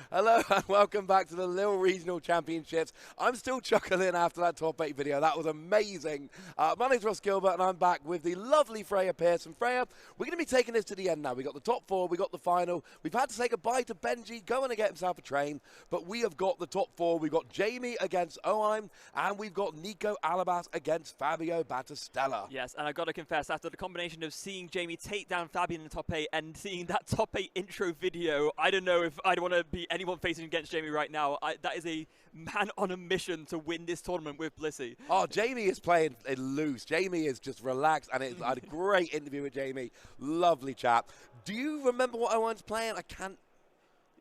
Hello and welcome back to the Lille Regional Championships. I'm still chuckling after that top 8 video. That was amazing. My name's Ross Gilbert and I'm back with the lovely Freya Pearson. Freya, we're going to be taking this to the end now. We got the top 4, we got the final. We've had to say goodbye to Benji, going to get himself a train, but we have got the top 4. We've got Jamie against Oheim, and we've got Nico Alabas against Fabio Battistella. Yes, and I've got to confess, after the combination of seeing Jamie take down Fabian in the top 8 and seeing that top 8 intro video, I don't know if I'd want to be anyone facing against Jamie right now. That is a man on a mission to win this tournament with Blissey. Oh, Jamie is playing it loose. Jamie is just relaxed, and I had a great interview with Jamie. Lovely chap. Do you remember what Owen's playing? I can't.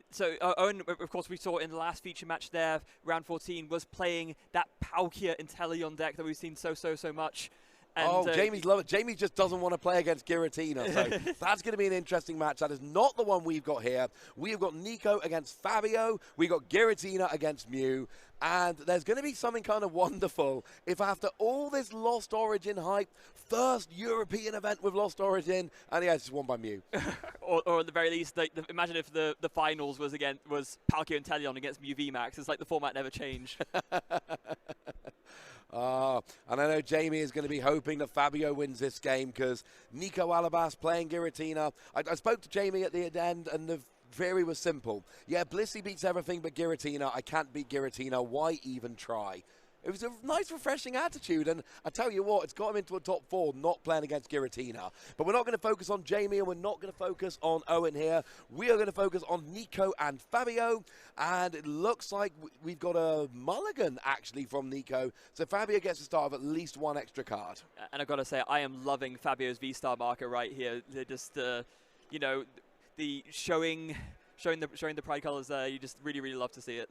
So Owen, of course, we saw in the last feature match there, round 14, was playing that Palkia Inteleon deck that we've seen so much. And, Jamie's love it. Jamie just doesn't want to play against Giratina, so that's going to be an interesting match. That is not the one we've got here. We have got Nico against Fabio. We've got Giratina against Mew. And there's going to be something kind of wonderful if after all this Lost Origin hype, first European event with Lost Origin, and yeah, it's won by Mew. or at the very least, imagine if the finals was Palkia Inteleon against Mew VMAX. It's like the format never changed. And I know Jamie is going to be hoping that Fabio wins this game because Nico Alabas playing Giratina. I spoke to Jamie at the end, and the theory was simple. Yeah, Blissey beats everything but Giratina. I can't beat Giratina. Why even try? It was a nice, refreshing attitude, and I tell you what, it's got him into a top 4, not playing against Giratina. But we're not going to focus on Jamie, and we're not going to focus on Owen here. We are going to focus on Nico and Fabio, and it looks like we've got a mulligan, actually, from Nico. So Fabio gets to start with at least 1 extra card. And I've got to say, I am loving Fabio's V-Star marker right here. They're just, you know, the showing the pride colors there. You just really love to see it.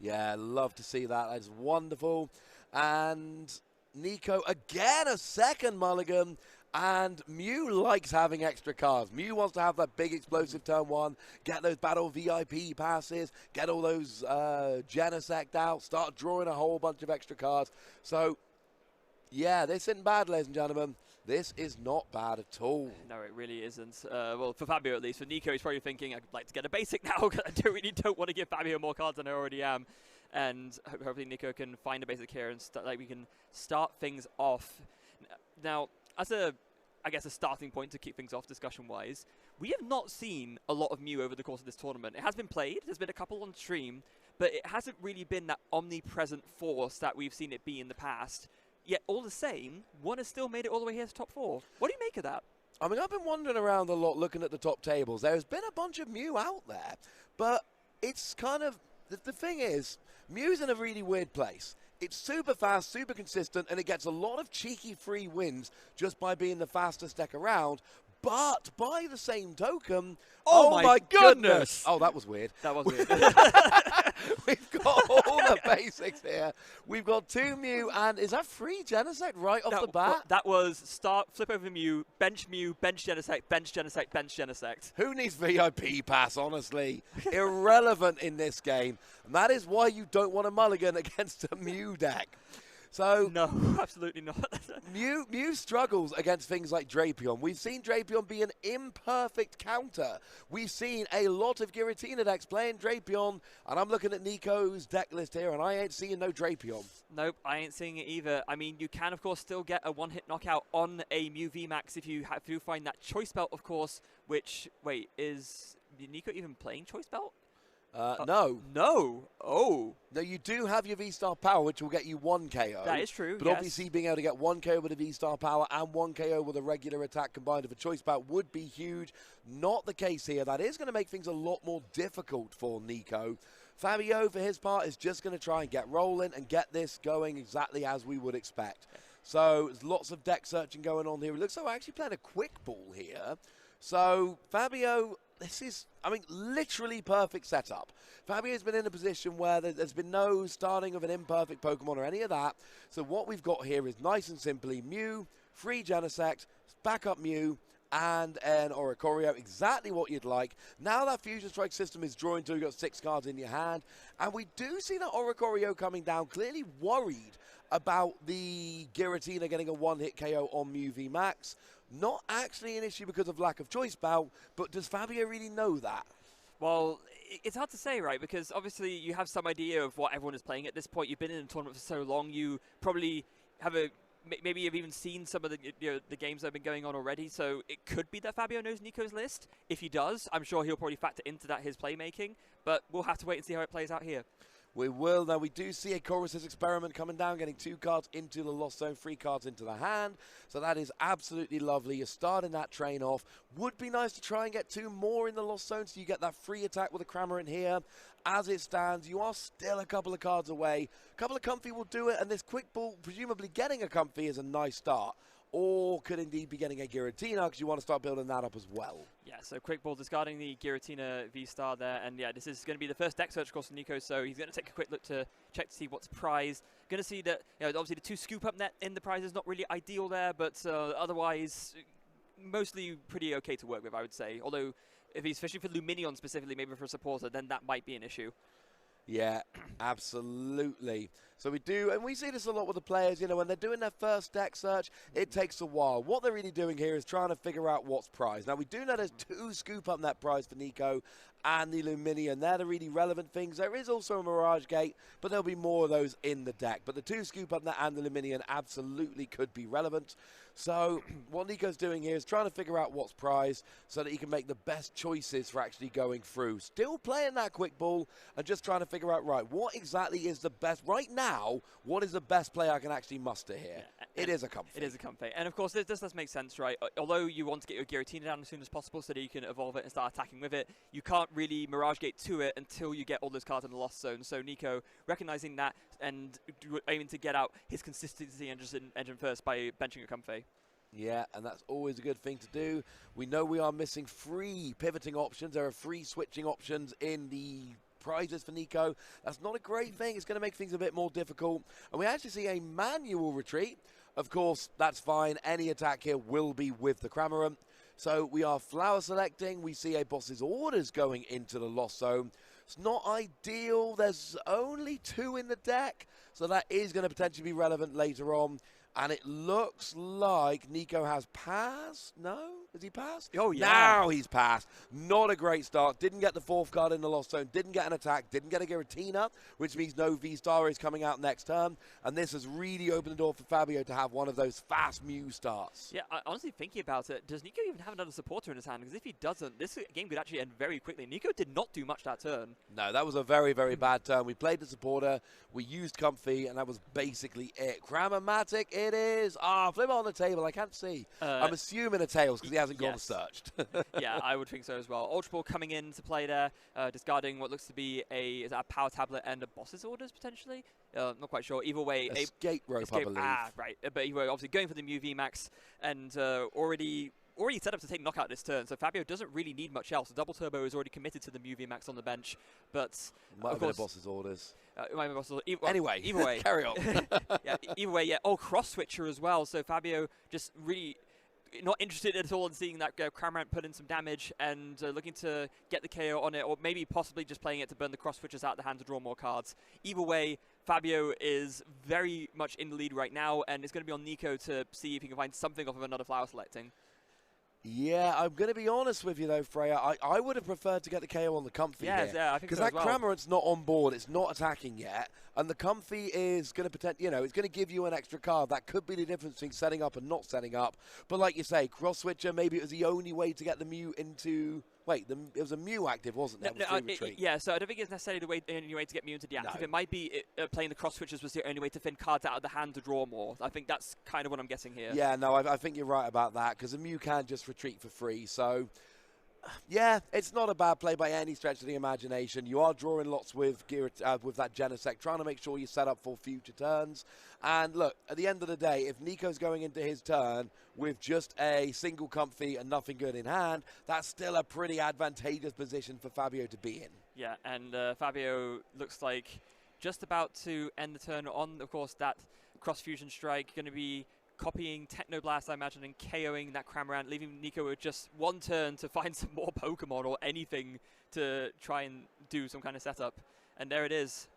Yeah, love to see that. That's wonderful. And Nico, again, a second mulligan. And Mew likes having extra cards. Mew wants to have that big explosive turn 1, get those battle VIP passes, get all those Genesect out, start drawing a whole bunch of extra cards. So, yeah, this isn't bad, ladies and gentlemen. This is not bad at all. No, it really isn't. Well, for Fabio at least. For Nico, he's probably thinking, I'd like to get a basic now because I really don't want to give Fabio more cards than I already am. And hopefully Nico can find a basic here and we can start things off. Now, as I guess a starting point to keep things off discussion-wise, we have not seen a lot of Mew over the course of this tournament. It has been played. There's been a couple on stream, but it hasn't really been that omnipresent force that we've seen it be in the past. Yet, all the same, one has still made it all the way here to top 4. What do you make of that? I mean, I've been wandering around a lot looking at the top tables. There's been a bunch of Mew out there, but it's kind of... The thing is, Mew's in a really weird place. It's super fast, super consistent, and it gets a lot of cheeky free wins just by being the fastest deck around. But by the same token, oh my goodness! Oh, that was weird. That was weird. We've got all the basics here. We've got 2 Mew, and is that 3 Genesect right off the bat? That was flip over Mew, bench Genesect, bench Genesect, bench Genesect. Who needs VIP pass, honestly? Irrelevant in this game. And that is why you don't want a mulligan against a Mew deck. So no, absolutely not. Mew struggles against things like Drapion. We've seen Drapion be an imperfect counter. We've seen a lot of Giratina decks playing Drapion, and I'm looking at Nico's deck list here, and I ain't seeing no Drapion. Nope, I ain't seeing it either. I mean, you can, of course, still get a one-hit knockout on a Mew VMAX if you find that Choice Belt, of course, which, wait, is Nico even playing Choice Belt? No. No. Oh. No, you do have your V-Star power, which will get you 1 KO. That is true, But obviously being able to get 1 KO with a V-Star power and 1 KO with a regular attack combined with a choice bout would be huge. Not the case here. That is going to make things a lot more difficult for Nico. Fabio, for his part, is just going to try and get rolling and get this going exactly as we would expect. So there's lots of deck searching going on here. It looks like we're actually playing a quick ball here. So Fabio... This is, I mean, literally perfect setup. Fabio's been in a position where there's been no starting of an imperfect Pokemon or any of that. So what we've got here is nice and simply Mew, 3 Genesect, backup Mew, and an Oricorio, exactly what you'd like. Now that Fusion Strike system is drawing to, you've got 6 cards in your hand. And we do see that Oricorio coming down, clearly worried about the Giratina getting a one-hit KO on Mew VMAX. Not actually an issue because of lack of choice bout, but does Fabio really know that? Well, It's hard to say, right? Because obviously you have some idea of what everyone is playing at this point. You've been in the tournament for so long. You probably have maybe you've even seen some of the games that have been going on already. So it could be that Fabio knows Nico's list. If he does, I'm sure he'll probably factor into that his playmaking. But we'll have to wait and see how it plays out here. We will. Now, we do see a Chorus's experiment coming down, getting 2 cards into the LostZone, 3 cards into the hand. So that is absolutely lovely. You're starting that train off. Would be nice to try and get 2 more in the LostZone so you get that free attack with a Cramorant here. As it stands, you are still a couple of cards away. A couple of Comfy will do it, and this Quick Ball, presumably getting a Comfy, is a nice start. Or could indeed be getting a Giratina because you want to start building that up as well. Yeah, so Quick Ball discarding the Giratina V-Star there, and yeah, this is going to be the first deck search, of course, for Nico, so he's going to take a quick look to check to see what's prized. Going to see that, obviously the 2 scoop up net in the prize is not really ideal there, but otherwise, mostly pretty okay to work with, I would say. Although, if he's fishing for Luminion specifically, maybe for a supporter, then that might be an issue. Yeah, absolutely. So we do, and we see this a lot with the players, when they're doing their first deck search, it takes a while. What they're really doing here is trying to figure out what's prized. Now, we do know there's 2 scoop up net prize for Nico and the Luminion. They're the really relevant things. There is also a Mirage Gate, but there'll be more of those in the deck. But the 2 scoop up net and the Luminion absolutely could be relevant. So what Nico's doing here is trying to figure out what's prized so that he can make the best choices for actually going through. Still playing that Quick Ball and just trying to figure out, right, what exactly is the best, right now, what is the best play I can actually muster here? Yeah, it is a Comfy. It is a Comfy. And of course, this does make sense, right? Although you want to get your Giratina down as soon as possible so that you can evolve it and start attacking with it, you can't really Mirage Gate to it until you get all those cards in the LostZone. So Nico, recognizing that and aiming to get out his consistency engine first by benching a Comfy. Yeah, and that's always a good thing to do. We know we are missing 3 pivoting options. There are 3 switching options in the prizes for Nico. That's not a great thing. It's going to make things a bit more difficult. And we actually see a manual retreat. Of course, that's fine. Any attack here will be with the Cramorant. So we are flower selecting. We see a boss's orders going into the LostZone. It's not ideal. There's only 2 in the deck. So that is going to potentially be relevant later on. And it looks like Nico has passed. No? Has he passed? Oh, yeah. Now he's passed. Not a great start. Didn't get the 4th card in the LostZone. Didn't get an attack. Didn't get a Giratina, which means no V-Star is coming out next turn. And this has really opened the door for Fabio to have one of those fast Mew starts. Yeah, honestly, thinking about it, does Nico even have another supporter in his hand? Because if he doesn't, this game could actually end very quickly. Nico did not do much that turn. No, that was a very, very bad turn. We played the supporter. We used Comfy, and that was basically it. Cramomatic it is. Flip it on the table. I can't see. I'm assuming a Tails because he hasn't gone searched. Yeah, I would think so as well. Ultra Ball coming into play there, discarding what looks to be a power tablet and a boss's orders potentially. Not quite sure. Either way, escape rope, I believe. Right. But you were obviously going for the Mew VMAX and already set up to take knockout this turn, so Fabio doesn't really need much else. The double turbo is already committed to the Mew VMAX on the bench, but might have been a boss's orders. Anyway, either way, carry on. Yeah, either way, yeah. Oh, cross switcher as well. So Fabio just really not interested at all in seeing that Cramorant put in some damage and looking to get the KO on it, or maybe possibly just playing it to burn the cross switchers out of the hand to draw more cards. Either way, Fabio is very much in the lead right now, and it's going to be on Nico to see if he can find something off of another flower selecting. Yeah, I'm going to be honest with you though, Freya. I would have preferred to get the KO on the Comfy here. Yeah, I think so because that as well. Cramorant's not on board. It's not attacking yet. And the Comfy is going to pretend, it's going to give you an extra card. That could be the difference between setting up and not setting up. But like you say, cross switcher, maybe it was the only way to get the Mew into... Wait, it was a Mew active, wasn't there? Yeah, so I don't think it's necessarily the only way to get Mew into the active. No. It might be playing the cross switches was the only way to thin cards out of the hand to draw more. I think that's kind of what I'm guessing here. Yeah, no, I think you're right about that, because a Mew can just retreat for free. So, yeah, it's not a bad play by any stretch of the imagination. You are drawing lots with that Genesect, trying to make sure you set up for future turns. And look, at the end of the day, if Nico's going into his turn with just a single Comfy and nothing good in hand, that's still a pretty advantageous position for Fabio to be in. Yeah, and Fabio looks like just about to end the turn on, of course, that cross-fusion strike, going to be copying Technoblast, I imagine, and KOing that Cramorant, leaving Nico with just one turn to find some more Pokemon or anything to try and do some kind of setup. And there it is.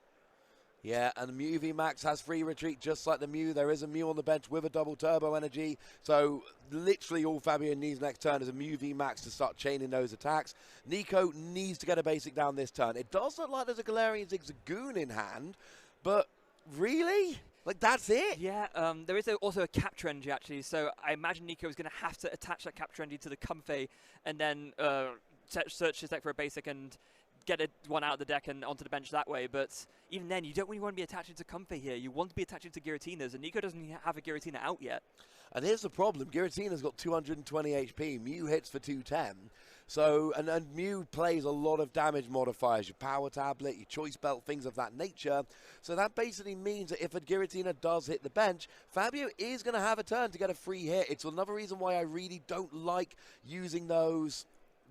Yeah, and the Mew VMAX has free retreat just like the Mew. There is a Mew on the bench with a double turbo energy. So literally all Fabio needs next turn is a Mew VMAX to start chaining those attacks. Nico needs to get a basic down this turn. It does look like there's a Galarian Zigzagoon in hand, but really? Like, that's it? Yeah, there is also a capture energy, actually. So I imagine Nico is going to have to attach that capture energy to the Comfey and then search his deck for a basic and get one out of the deck and onto the bench that way. But even then, you don't really want to be attaching to Comfey here. You want to be attaching to Giratinas, and Nico doesn't have a Giratina out yet. And here's the problem. Giratina's got 220 HP. Mew hits for 210. So, and Mew plays a lot of damage modifiers, your power tablet, your choice belt, things of that nature. So that basically means that if a Giratina does hit the bench, Fabio is going to have a turn to get a free hit. It's another reason why I really don't like using those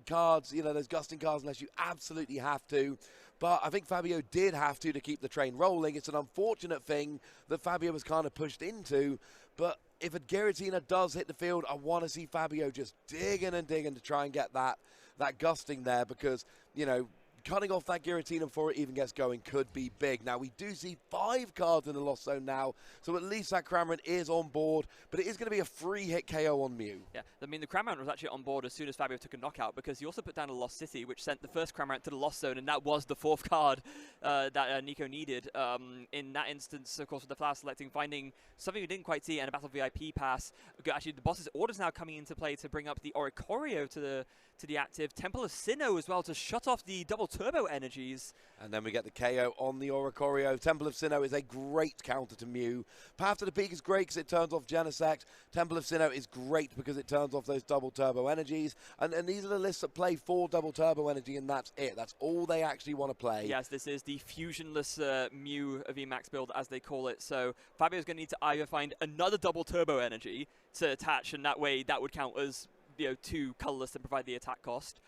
cards, you know, those gusting cards, unless you absolutely have to. But I think Fabio did have to keep the train rolling. It's an unfortunate thing that Fabio was kind of pushed into. But if a Giratina does hit the field, I want to see Fabio just digging and digging to try and get that gusting there, because, you know, cutting off that Giratina before it even gets going could be big. Now, we do see 5 cards in the LostZone now, so at least that Cramorant is on board, but it is going to be a free hit KO on Mew. Yeah, I mean, the Cramorant was actually on board as soon as Fabio took a knockout, because he also put down a Lost City, which sent the first Cramorant to the LostZone, and that was the 4th card that Nico needed. In that instance, of course, with the flower selecting, finding something we didn't quite see, and a Battle VIP pass. Actually, the boss's orders now coming into play to bring up the Oricorio to the active. Temple of Sinnoh as well to shut off the double turbo energies. And then we get the KO on the Oricorio. Temple of Sinnoh is a great counter to Mew. Path to the Peak is great because it turns off Genesect. Temple of Sinnoh is great because it turns off those double turbo energies. And these are the lists that play 4 double turbo energy, and that's it. That's all they actually want to play. Yes, this is the fusionless Mew VMAX build, as they call it. So Fabio's going to need to either find another double turbo energy to attach, and that way that would count as, you know, 2 colorless and provide the attack cost.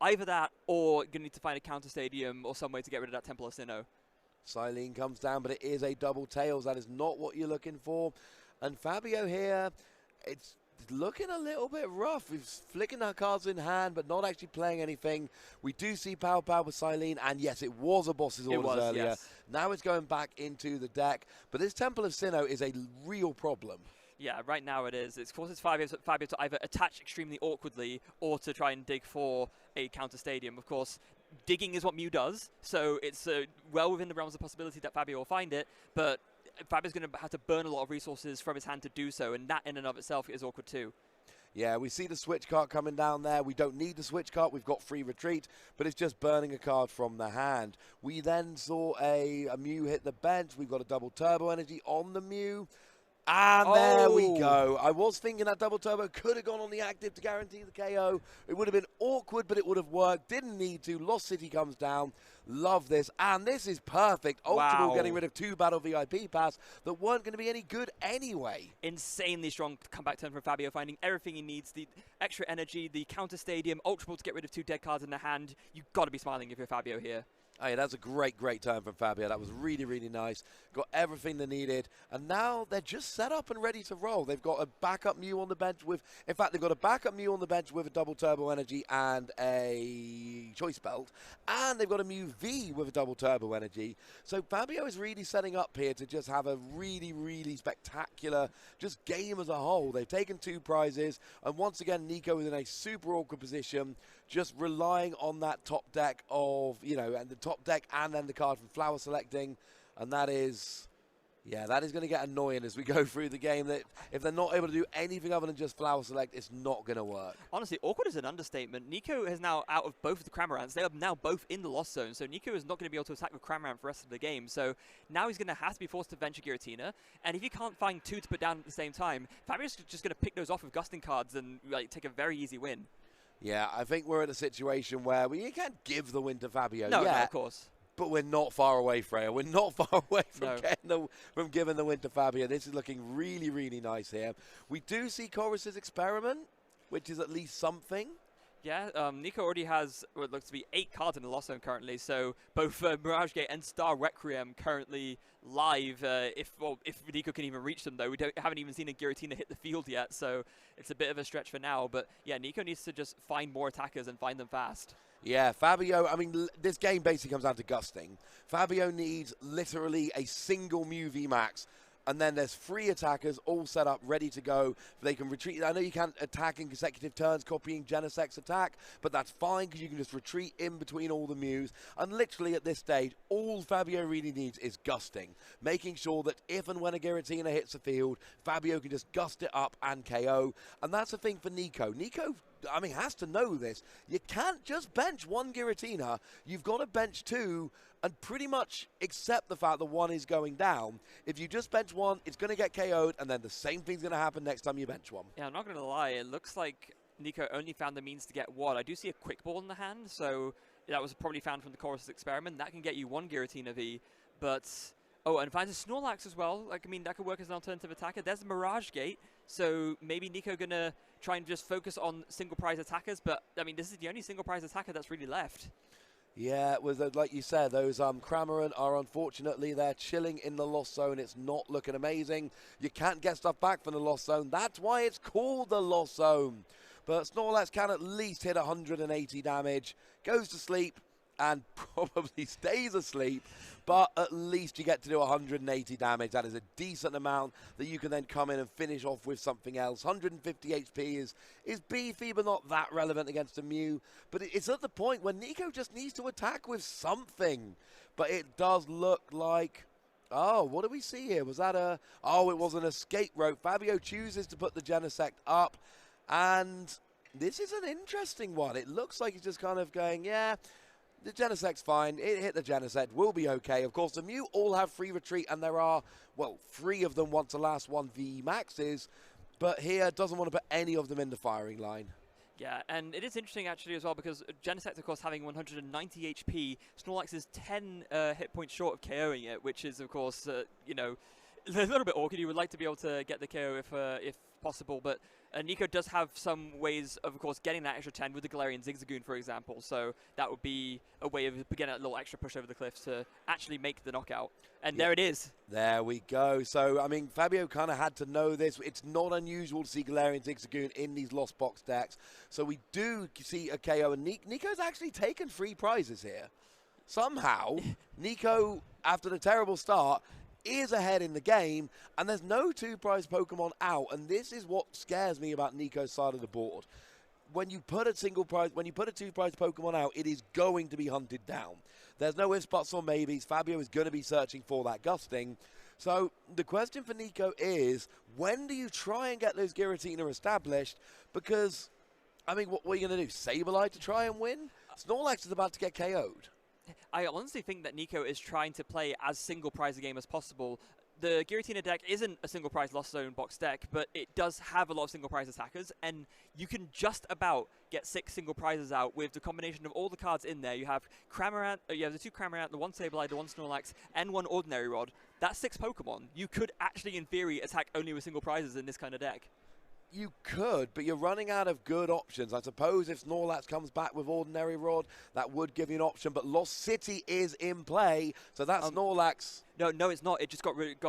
Either that, or you're going to need to find a counter stadium or some way to get rid of that Temple of Sinnoh. Silene comes down, but it is a double tails. That is not what you're looking for. And Fabio here, it's looking a little bit rough. He's flicking our cards in hand, but not actually playing anything. We do see Power with Silene, and yes, it was a boss's orders earlier. Yes. Now it's going back into the deck. But this Temple of Sinnoh is a real problem. Yeah, right now it is. It forces Fabio to either attach extremely awkwardly or to try and dig for a counter stadium. Of course, digging is what Mew does, so it's well within the realms of possibility that Fabio will find it, but Fabio's going to have to burn a lot of resources from his hand to do so, and that in and of itself is awkward too. Yeah, we see the switch card coming down there. We don't need the switch card. We've got free retreat, but it's just burning a card from the hand. We then saw a Mew hit the bench. We've got a double turbo energy on the Mew. And there we go. I was thinking that double turbo could have gone on the active to guarantee the KO. It would have been awkward, but it would have worked. Didn't need to. Lost City comes down. Love this. And this is perfect. Ultimate getting rid of 2 battle VIP pass that weren't going to be any good anyway. Insanely strong comeback turn from Fabio, finding everything he needs. The extra energy, the counter stadium, ultimate to get rid of 2 dead cards in the hand. You've got to be smiling if you're Fabio here. Oh, yeah, that's a great turn from Fabio. That was really, really nice. Got everything they needed. And now they're just set up and ready to roll. They've got a backup Mew on the bench with... In fact, they've got a backup Mew on the bench with a double turbo energy and a choice belt. And they've got a Mew V with a double turbo energy. So Fabio is really setting up here to just have a really, really spectacular just game as a whole. They've taken 2 prizes. And once again, Nico is in a super awkward position, just relying on that top deck of, you know, and the top deck and then the card from flower selecting. And that is, yeah, that is going to get annoying as we go through the game. That if they're not able to do anything other than just flower select, it's not going to work. Honestly, awkward is an understatement. Nico is now out of both of the Cramorants. They are now both in the LostZone, so Nico is not going to be able to attack with Cramorant for the rest of the game. So now he's going to have to be forced to venture Giratina. And if you can't find 2 to put down at the same time, Fabio's just going to pick those off with gusting cards and like take a very easy win. Yeah, I think we're in a situation where you can't give the win to Fabio No, yet. no, of course. But we're not far away, Freya. We're not far away from giving the win to Fabio. This is looking really, really nice here. We do see Chorus's experiment, which is at least something. Yeah, Nico already has what looks to be 8 cards in the LostZone currently, so both Mirage Gate and Star Requiem currently live. If Nico can even reach them, though, we haven't even seen a Giratina hit the field yet, so it's a bit of a stretch for now. But yeah, Nico needs to just find more attackers and find them fast. Yeah, Fabio, I mean, this game basically comes down to gusting. Fabio needs literally a single Mew VMAX, and then there's 3 attackers all set up, ready to go. They can retreat. I know you can't attack in consecutive turns copying Genesec's attack, but that's fine because you can just retreat in between all the Mews. And literally at this stage, all Fabio really needs is gusting, making sure that if and when a Giratina hits the field, Fabio can just gust it up and KO. And that's the thing for Nico. Nico, I mean, has to know this. You can't just bench 1 Giratina. You've got to bench 2 and pretty much accept the fact that 1 is going down. If you just bench 1, it's going to get KO'd, and then the same thing's going to happen next time you bench 1. Yeah, I'm not going to lie. It looks like Nico only found the means to get 1. I do see a quick ball in the hand, so that was probably found from the Chorus experiment. That can get you 1 Giratina V, but... Oh, and finds a Snorlax as well. Like, I mean, that could work as an alternative attacker. There's a Mirage Gate, so maybe Nico going to try and just focus on single prize attackers, but, I mean, this is the only single prize attacker that's really left. Yeah, it was like you said, those Cramorant are unfortunately they're chilling in the LostZone. It's not looking amazing. You can't get stuff back from the LostZone. That's why it's called the LostZone. But Snorlax can at least hit 180 damage, goes to sleep, and probably stays asleep, but at least you get to do 180 damage. That is a decent amount that you can then come in and finish off with something else. 150 HP is beefy, but not that relevant against a Mew. But it's at the point where Nico just needs to attack with something. But it does look like... Oh, what do we see here? Was that a... Oh, it was an escape rope. Fabio chooses to put the Genesect up, and this is an interesting one. It looks like he's just kind of going, yeah... The Genesect's fine. It hit the Genesect. We'll be okay. Of course, the Mew all have free retreat, and there are, well, 3 of them want to last 1 V maxes, but here doesn't want to put any of them in the firing line. Yeah, and it is interesting actually as well because Genesect, of course, having 190 HP, Snorlax is 10 hit points short of KOing it, which is, of course, you know, a little bit awkward. You would like to be able to get the KO if possible, but Nico does have some ways of course, getting that extra 10 with the Galarian Zigzagoon, for example, so that would be a way of getting a little extra push over the cliffs to actually make the knockout. And there it is. There we go. So, I mean, Fabio kind of had to know this. It's not unusual to see Galarian Zigzagoon in these Lost Box decks, so we do see a KO, and Nico's actually taken 3 prizes here. Somehow, Nico, after the terrible start, is ahead in the game, and there's no 2-prize Pokemon out, and this is what scares me about Nico's side of the board. When you put a 2-prize Pokemon out, it is going to be hunted down. There's no ifs, buts, or maybes. Fabio is going to be searching for that gusting. So the question for Nico is, when do you try and get those Giratina established? Because, I mean, what are you going to do? Sableye to try and win? Snorlax is about to get KO'd. I honestly think that Nico is trying to play as single prize a game as possible. The Giratina deck isn't a single prize LostZone box deck, but it does have a lot of single prize attackers, and you can just about get 6 single prizes out with the combination of all the cards in there. You have Cramorant, you have the 2 Cramorant, the 1 Sableye, the 1 Snorlax, and 1 Ordinary Rod. That's 6 Pokemon. You could actually, in theory, attack only with single prizes in this kind of deck. You could, but you're running out of good options. I suppose if Snorlax comes back with Ordinary Rod, that would give you an option, but Lost City is in play, so that's Snorlax. No, it's not. It just got removed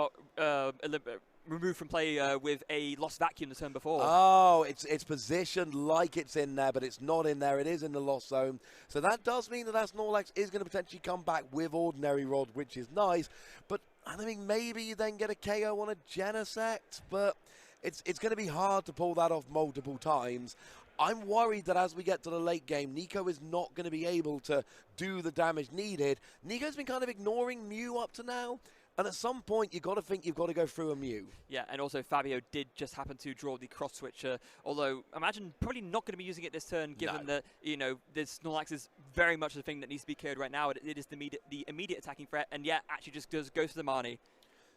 from play with a Lost Vacuum the turn before. Oh, it's positioned like it's in there, but it's not in there. It is in the LostZone. So that does mean that Snorlax is going to potentially come back with Ordinary Rod, which is nice. But, I mean, maybe you then get a KO on a Genesect, but... It's going to be hard to pull that off multiple times. I'm worried that as we get to the late game, Nico is not going to be able to do the damage needed. Nico's been kind of ignoring Mew up to now, and at some point you've got to think you've got to go through a Mew. Yeah, and also Fabio did just happen to draw the cross switcher, although I imagine probably not going to be using it this turn, given that, you know, this Snorlax is very much the thing that needs to be cleared right now. It is the immediate attacking threat, and yeah, actually just goes to the Marnie.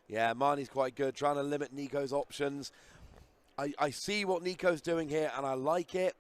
Yeah, Marnie's quite good, trying to limit Nico's options. I see what Nico's doing here, and I like it.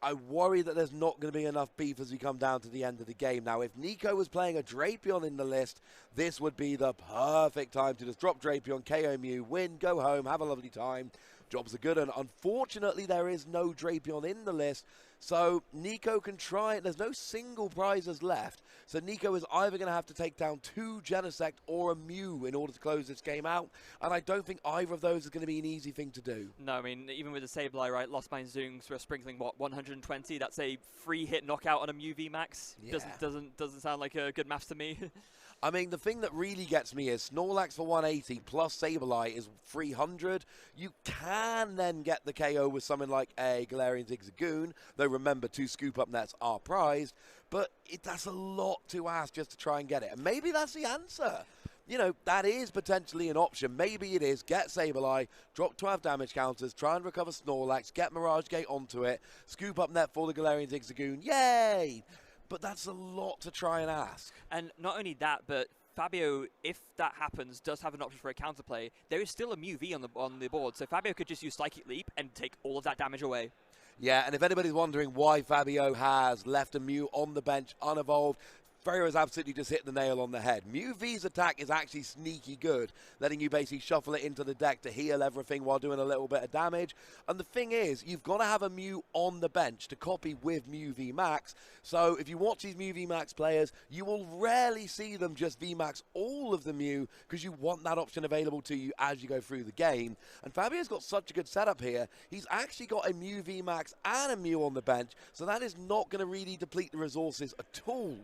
I worry that there's not going to be enough beef as we come down to the end of the game. Now, if Nico was playing a Drapion in the list, this would be the perfect time to just drop Drapion, KO Mew, win, go home, have a lovely time. Jobs are good, and unfortunately, there is no Drapion in the list, so Nico can try it. There's no single prizes left, So Nico is either going to have to take down 2 Genesect or a Mew in order to close this game out, and I don't think either of those is going to be an easy thing to do. No, I mean, even with the Sableye, right, Lost Mine Zooms were sprinkling, what, 120? That's a free hit knockout on a Mew VMAX. Yeah. Doesn't sound like a good maths to me. I mean, the thing that really gets me is Snorlax for 180 plus Sableye is 300. You can then get the KO with something like a Galarian Zigzagoon, though remember, 2 scoop-up nets are prized, but that's a lot to ask just to try and get it. And maybe that's the answer. You know, that is potentially an option. Maybe it is. Get Sableye, drop 12 damage counters, try and recover Snorlax, get Mirage Gate onto it, scoop up net for the Galarian Zigzagoon. Yay! But that's a lot to try and ask. And not only that, but Fabio, if that happens, does have an option for a counterplay. There is still a Mew V on the board, so Fabio could just use Psychic Leap and take all of that damage away. Yeah, and if anybody's wondering why Fabio has left a Mew on the bench unevolved, Ferrer has absolutely just hit the nail on the head. Mew V's attack is actually sneaky good, letting you basically shuffle it into the deck to heal everything while doing a little bit of damage. And the thing is, you've got to have a Mew on the bench to copy with Mew V Max. So if you watch these Mew V Max players, you will rarely see them just V Max all of the Mew because you want that option available to you as you go through the game. And Fabio's got such a good setup here. He's actually got a Mew V Max and a Mew on the bench, so that is not going to really deplete the resources at all.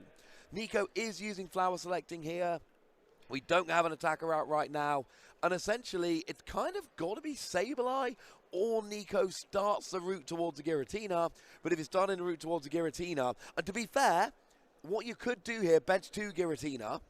Nico is using flower selecting here. We don't have an attacker out right now. And essentially, it's kind of got to be Sableye or Nico starts the route towards the Giratina. But if he's starting the route towards the Giratina, and to be fair, what you could do here, bench 2 Giratina,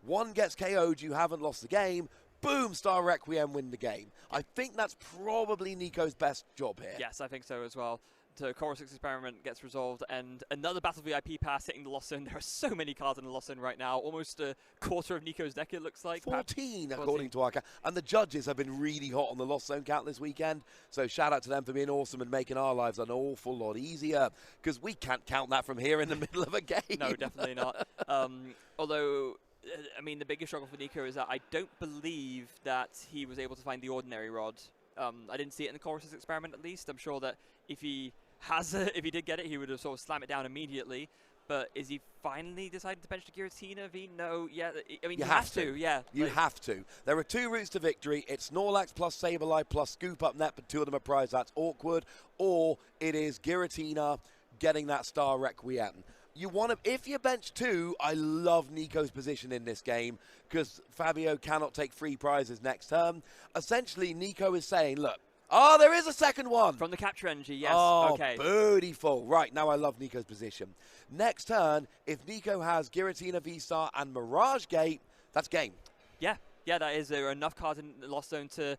1 gets KO'd, you haven't lost the game, boom, Star Requiem, win the game. I think that's probably Nico's best job here. Yes, I think so as well. The Chorus experiment gets resolved, and another Battle VIP pass hitting the LostZone. There are so many cards in the LostZone right now. Almost a quarter of Nico's deck, it looks like. 14, according to our count. And the judges have been really hot on the LostZone count this weekend. So shout out to them for being awesome and making our lives an awful lot easier. Because we can't count that from here in the middle of a game. No, definitely not. Although, I mean, the biggest struggle for Nico is that I don't believe that he was able to find the Ordinary Rod. I didn't see it in the Chorus experiment, at least. I'm sure that if he did get it, he would have sort of slammed it down immediately. But is he finally decided to bench the Giratina V? No, yeah. I mean, you have to, yeah. You have to. There are 2 routes to victory. It's Snorlax plus Sableye plus Scoop Up Net, but 2 of them are prized. That's awkward. Or it is Giratina getting that Star Requiem. You want to, if you bench 2, I love Nico's position in this game because Fabio cannot take 3 prizes next turn. Essentially, Nico is saying, look, oh, there is a second one. From the capture energy, yes. Oh, okay. beautiful. Right, now I love Nico's position. Next turn, if Nico has Giratina, V-Star, and Mirage Gate, that's game. Yeah, that is. There are enough cards in the LostZone to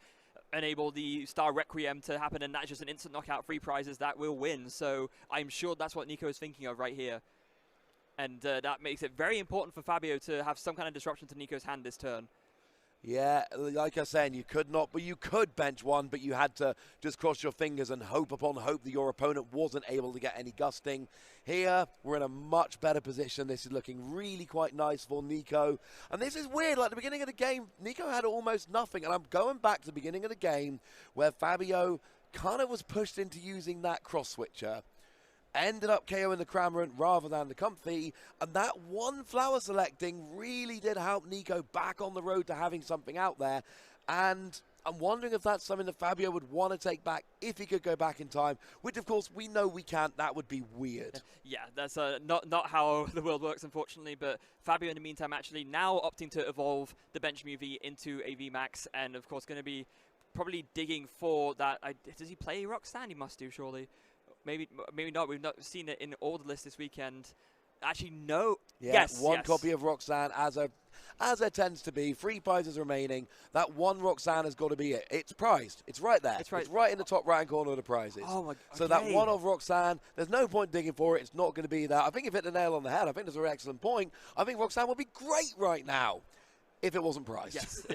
enable the Star Requiem to happen, and that's just an instant knockout, 3 prizes that will win. So I'm sure that's what Nico is thinking of right here. And that makes it very important for Fabio to have some kind of disruption to Nico's hand this turn. Yeah, like I was saying, you could not, but you could bench 1, but you had to just cross your fingers and hope upon hope that your opponent wasn't able to get any gusting. Here, we're in a much better position. This is looking really quite nice for Nico. And this is weird, like the beginning of the game, Nico had almost nothing. And I'm going back to the beginning of the game where Fabio kind of was pushed into using that cross switcher. Ended up KOing the Cramorant rather than the Comfy, and that 1 flower selecting really did help Nico back on the road to having something out there. And I'm wondering if that's something that Fabio would want to take back if he could go back in time, which of course we know we can't. That would be weird. Yeah, that's not how the world works, unfortunately. But Fabio, in the meantime, actually now opting to evolve the bench Mew V into a V Max, and of course going to be probably digging for that. Does he play Roxanne? He must do, surely. Maybe not. We've not seen it in all the lists this weekend. Actually, no. Yeah, yes, one copy of Roxanne, as there tends to be. 3 prizes remaining. That 1 Roxanne has got to be it. It's prized. It's right there. It's right. It's right in the top right corner of the prizes. Oh my. Okay. So that 1 of Roxanne, there's no point digging for it. It's not going to be that. I think you've hit the nail on the head. I think that's an excellent point. I think Roxanne would be great right now if it wasn't priced. Yes.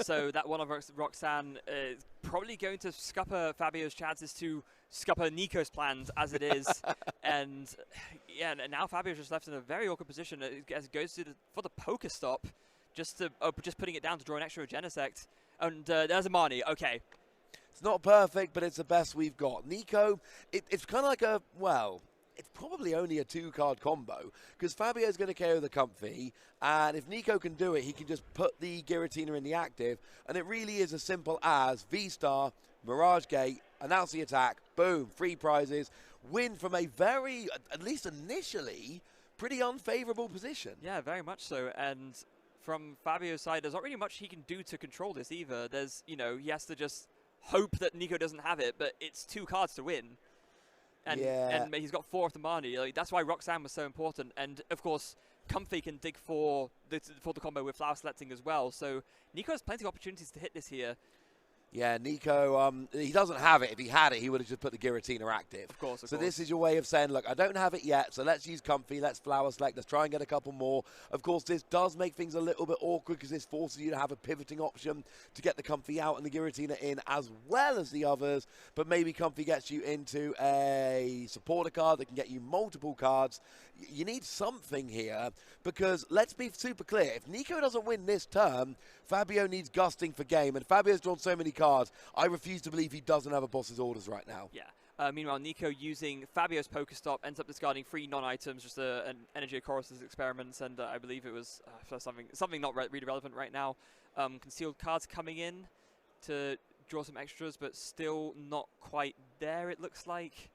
So that 1 of Roxanne is probably going to scupper Fabio's chances to scupper Nico's plans as it is. And yeah, and now Fabio's just left in a very awkward position as it goes for the poker stop, just putting it down to draw an extra Genesect. And there's a Marnie. Okay. It's not perfect, but it's the best we've got. Nico, it's kind of like it's probably only a 2-card combo, because Fabio's going to KO the Comfy, and if Nico can do it, he can just put the Giratina in the active, and it really is as simple as V-Star, Mirage Gate, announce the attack, boom, free prizes, win from a very, at least initially, pretty unfavorable position. Yeah, very much so. And from Fabio's side, there's not really much he can do to control this either. There's, you know, he has to just hope that Nico doesn't have it, but it's 2 cards to win. And, and he's got 4 of the money. Like, that's why Roxanne was so important. And, of course, Comfy can dig for the combo with Flower Selecting as well. So Nico has plenty of opportunities to hit this here. Yeah, Nico, he doesn't have it. If he had it, he would have just put the Giratina active. Of course, So this is your way of saying, look, I don't have it yet, so let's use Comfy, let's Flower Select, let's try and get a couple more. Of course, this does make things a little bit awkward because this forces you to have a pivoting option to get the Comfy out and the Giratina in as well as the others, but maybe Comfy gets you into a supporter card that can get you multiple cards. You need something here because let's be super clear. If Nico doesn't win this turn, Fabio needs gusting for game, and Fabio's drawn so many cards, I refuse to believe he doesn't have a boss's orders right now. Yeah. Meanwhile, Nico using Fabio's Pokestop ends up discarding 3 non-items, just an Energy of Chorus's experiments, and I believe it was something not really relevant right now. Concealed cards coming in to draw some extras, but still not quite there, it looks like.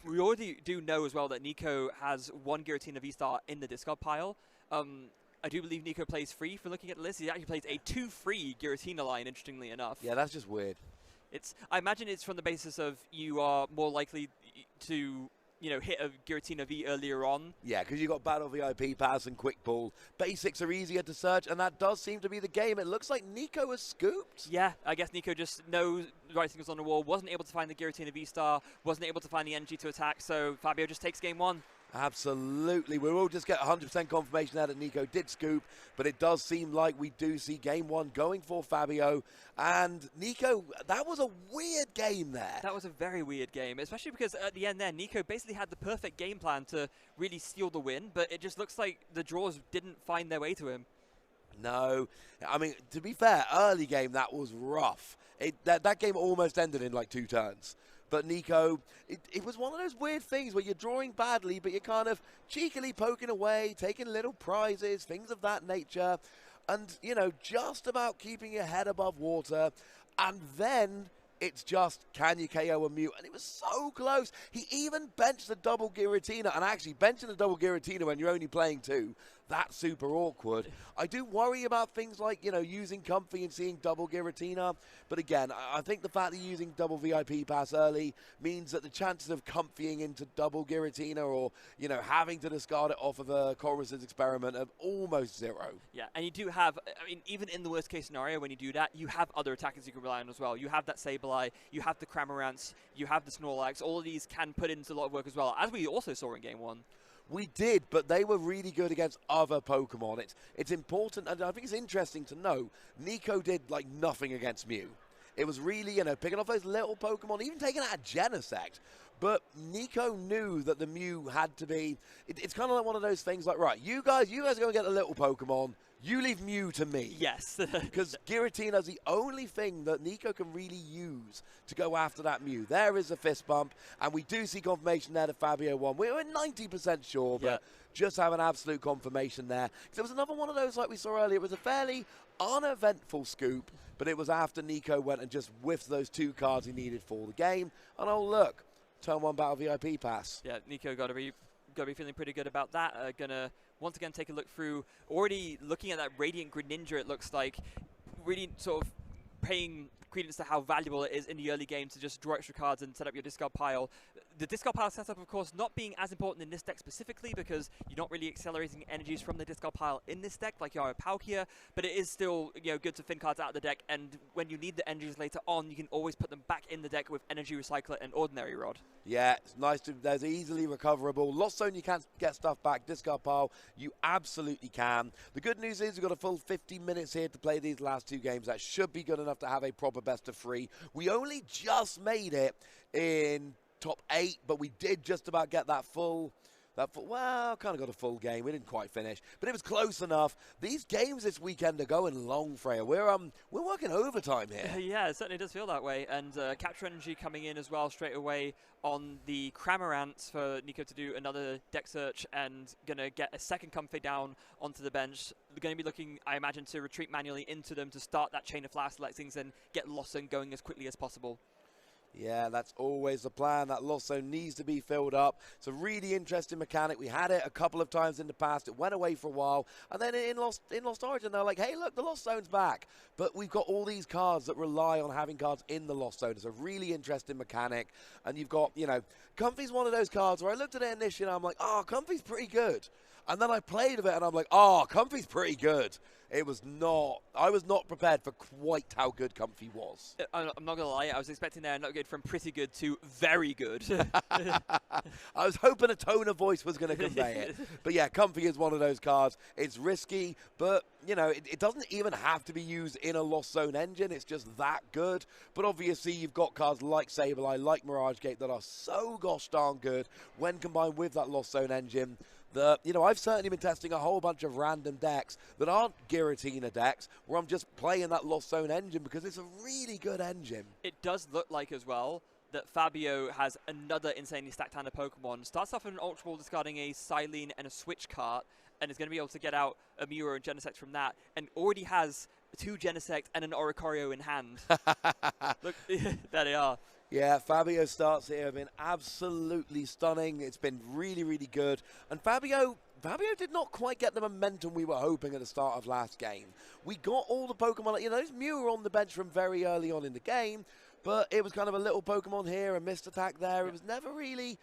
We already do know as well that Nico has 1 Giratina V-Star in the discard pile. I do believe Nico plays 3 for looking at the list. He actually plays a 2-3 Giratina line, interestingly enough. Yeah, that's just weird. I imagine it's from the basis of you are more likely to, you know, hit a Giratina V earlier on. Yeah, because you've got Battle VIP Pass and Quick Pull. Basics are easier to search, and that does seem to be the game. It looks like Nico has scooped. Yeah, I guess Nico just knows the writing was on the wall, wasn't able to find the Giratina V-Star, wasn't able to find the energy to attack, so Fabio just takes game 1. Absolutely. We will just get 100% confirmation there that Nico did scoop, but it does seem like we do see game 1 going for Fabio. And Nico, that was a weird game there. That was a very weird game, especially because at the end there, Nico basically had the perfect game plan to really steal the win, but it just looks like the draws didn't find their way to him. No. I mean, to be fair, early game, that was rough. That game almost ended in like 2 turns. But Nico, it was one of those weird things where you're drawing badly, but you're kind of cheekily poking away, taking little prizes, things of that nature, and, you know, just about keeping your head above water. And then it's just, can you KO a Mute? And it was so close. He even benched the double Giratina, and actually benching the double Giratina when you're only playing 2, that's super awkward. I do worry about things like, you know, using Comfy and seeing double Giratina, but again, I think the fact that using double VIP Pass early means that the chances of Comfying into double Giratina or, you know, having to discard it off of a Chorus's experiment are almost 0. Yeah, and you do have, I mean, even in the worst case scenario when you do that, you have other attackers you can rely on as well. You have that Sableye, you have the Cramorants, you have the Snorlax. All of these can put into a lot of work as well, as we also saw in game 1. We did, but they were really good against other Pokemon. It's important, and I think it's interesting to know, Nico did, like, nothing against Mew. It was really, you know, picking off those little Pokemon, even taking out a Genesect. But Nico knew that the Mew had to be... It's kind of like one of those things like, right, you guys are going to get the little Pokemon. You leave Mew to me. Yes. Because Giratina is the only thing that Nico can really use to go after that Mew. There is a fist bump, and we do see confirmation there that Fabio won. We were 90% sure, but just have an absolute confirmation there. There was another one of those like we saw earlier. It was a fairly uneventful scoop, but it was after Nico went and just whiffed those 2 cards he needed for the game. And oh, look, turn 1 Battle VIP Pass. Yeah, Nico got to be feeling pretty good about that. Gonna once again take a look through. Already looking at that Radiant Greninja, it looks like really sort of paying credence to how valuable it is in the early game to just draw extra cards and set up your discard pile. The discard pile setup, of course, not being as important in this deck specifically because you're not really accelerating energies from the discard pile in this deck like you are with Palkia, but it is still, you know, good to thin cards out of the deck, and when you need the energies later on, you can always put them back in the deck with Energy Recycler and Ordinary Rod. Yeah, it's nice to, there's easily recoverable. LostZone, you can't get stuff back. Discard pile, you absolutely can. The good news is we've got a full 50 minutes here to play these last 2 games. That should be good enough to have a proper best of 3. We only just made it in top 8, but we did just about get that full Well, kind of got a full game. We didn't quite finish, but it was close enough. These games this weekend are going long, Freya. We're working overtime here. Yeah, it certainly does feel that way. And capture energy coming in as well straight away on the Cramorants for Nico to do another deck search and going to get a second Comfey down onto the bench. We're going to be looking, I imagine, to retreat manually into them to start that chain of flower selectings and get LostZone going as quickly as possible. Yeah, that's always the plan. That LostZone needs to be filled up. It's a really interesting mechanic. We had it a couple of times in the past. It went away for a while. And then in Lost Origin, they're like, hey, look, the LostZone's back. But we've got all these cards that rely on having cards in the LostZone. It's a really interesting mechanic. And you've got, you know, Comfey's one of those cards where I looked at it initially and I'm like, oh, Comfey's pretty good. And then I played with it and I'm like, oh, Comfey's pretty good. It was not, I was not prepared for quite how good Comfey was. I'm not going to lie, I was expecting there not good from pretty good to very good. I was hoping a tone of voice was going to convey it. But yeah, Comfey is one of those cards. It's risky, but you know, it doesn't even have to be used in a LostZone engine. It's just that good. But obviously you've got cards like Sableye, like Mirage Gate that are so gosh darn good when combined with that LostZone engine. You know, I've certainly been testing a whole bunch of random decks that aren't Giratina decks, where I'm just playing that LostZone engine because it's a really good engine. It does look like as well that Fabio has another insanely stacked hand of Pokemon. Starts off in an Ultra Ball discarding a Silene and a Switch cart, and is going to be able to get out a Muro and Genesect from that, and already has 2 Genesect and an Oricorio in hand. Look, there they are. Yeah, Fabio starts here have been absolutely stunning. It's been really, really good. And Fabio did not quite get the momentum we were hoping at the start of last game. We got all the Pokemon, you know, those Mew were on the bench from very early on in the game, but it was kind of a little Pokemon here, a missed attack there. It was never really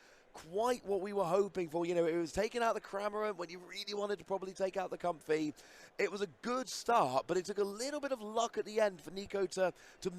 quite what we were hoping for. You know, it was taking out the Cramorant when you really wanted to probably take out the Comfey. It was a good start, but it took a little bit of luck at the end for Nico to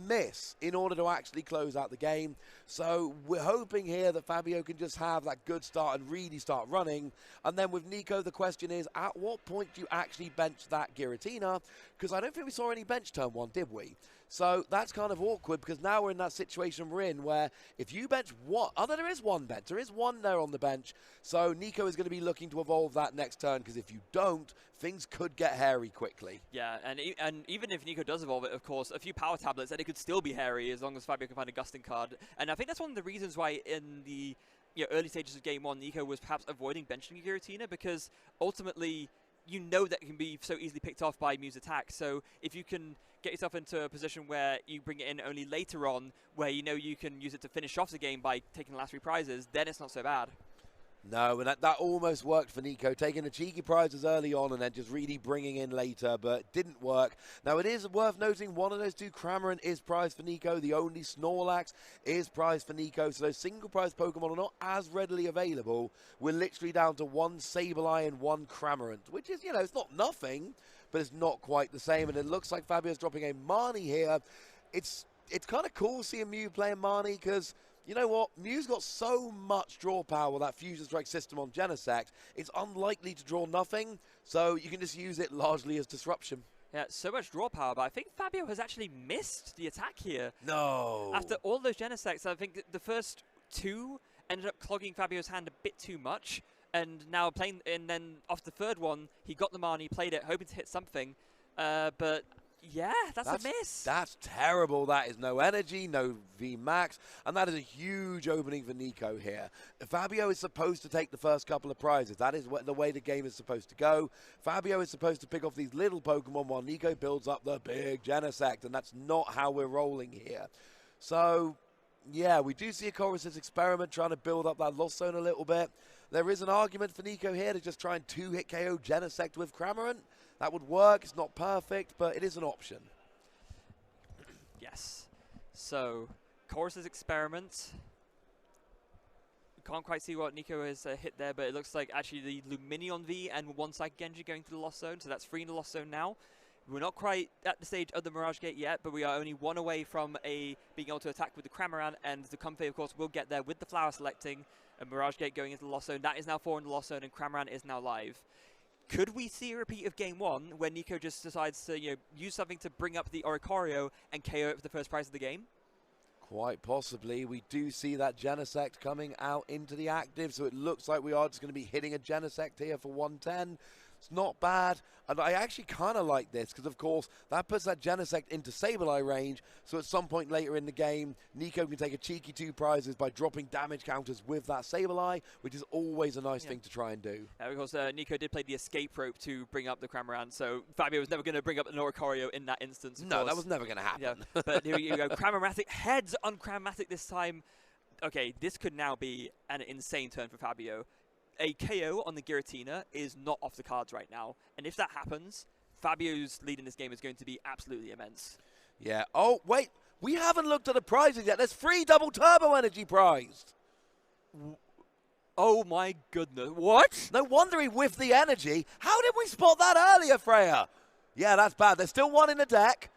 miss in order to actually close out the game. So we're hoping here that Fabio can just have that good start and really start running. And then with Nico, the question is, at what point do you actually bench that Giratina? Because I don't think we saw any bench turn 1, did we? So that's kind of awkward because now we're in that situation we're in where if you bench one, oh no, there is one bench. There is one there on the bench. So Nico is going to be looking to evolve that next turn because if you don't, things could get hairy quickly. Yeah, and even if Nico does evolve it, of course, a few power tablets, and it could still be hairy as long as Fabio can find a gusting card. And I think that's one of the reasons why in the early stages of Game 1, Nico was perhaps avoiding benching Giratina because ultimately you know that it can be so easily picked off by Mew's attack. So if you can get yourself into a position where you bring it in only later on, where you know you can use it to finish off the game by taking the last 3 prizes, then it's not so bad. No, and that almost worked for Nico, taking the cheeky prizes early on and then just really bringing in later, but it didn't work. Now, it is worth noting one of those 2, Cramorant, is prized for Nico. The only Snorlax is prized for Nico, so those single prize Pokemon are not as readily available. We're literally down to 1 Sableye and 1 Cramorant, which is, you know, it's not nothing, but it's not quite the same. And it looks like Fabio's dropping a Marnie here. It's kind of cool seeing Mew playing Marnie because, you know what, Mew's got so much draw power with that Fusion Strike system on Genesect, it's unlikely to draw nothing, so you can just use it largely as disruption. Yeah, so much draw power, but I think Fabio has actually missed the attack here. No. After all those Genesects, I think the first 2 ended up clogging Fabio's hand a bit too much, and now playing, and then off the 3rd one, he got the Marnie, played it, hoping to hit something, but yeah, that's a miss. That's terrible. That is no energy, no V max, and that is a huge opening for Nico here. Fabio is supposed to take the first couple of prizes. That is the way the game is supposed to go. Fabio is supposed to pick off these little Pokemon while Nico builds up the big Genesect, and that's not how we're rolling here. So, yeah, we do see a Chorus's experiment trying to build up that LostZone a little bit. There is an argument for Nico here to just try and 2-hit KO Genesect with Cramorant. That would work. It's not perfect, but it is an option. Yes. So, Chorus's experiment. Can't quite see what Nico has hit there, but it looks like actually the Lumineon V and 1 Psychic Genji going to the LostZone, so that's 3 in the LostZone now. We're not quite at the stage of the Mirage Gate yet, but we are only 1 away from being able to attack with the Cramorant, and the Comfey, of course, will get there with the Flower selecting, and Mirage Gate going into the LostZone. That is now 4 in the LostZone, and Cramorant is now live. Could we see a repeat of Game 1 where Nico just decides to use something to bring up the Oricorio and KO it for the first prize of the game? Quite possibly. We do see that Genesect coming out into the active, so it looks like we are just going to be hitting a Genesect here for 110. It's not bad, and I actually kind of like this because, of course, that puts that Genesect into Sableye range, so at some point later in the game, Nico can take a cheeky 2 prizes by dropping damage counters with that Sableye, which is always a nice thing to try and do. Because Nico did play the escape rope to bring up the Cramorant, so Fabio was never going to bring up the Oricorio in that instance. No, that was never going to happen. Yeah, but here you go, Cramomatic, heads on Cramomatic this time. Okay, this could now be an insane turn for Fabio. A KO on the Giratina is not off the cards right now. And if that happens, Fabio's lead in this game is going to be absolutely immense. Yeah. Oh, wait. We haven't looked at the prizes yet. There's 3 double turbo energy prized. Oh, my goodness. What? No wonder he whiffed the energy. How did we spot that earlier, Freya? Yeah, that's bad. There's still 1 in the deck.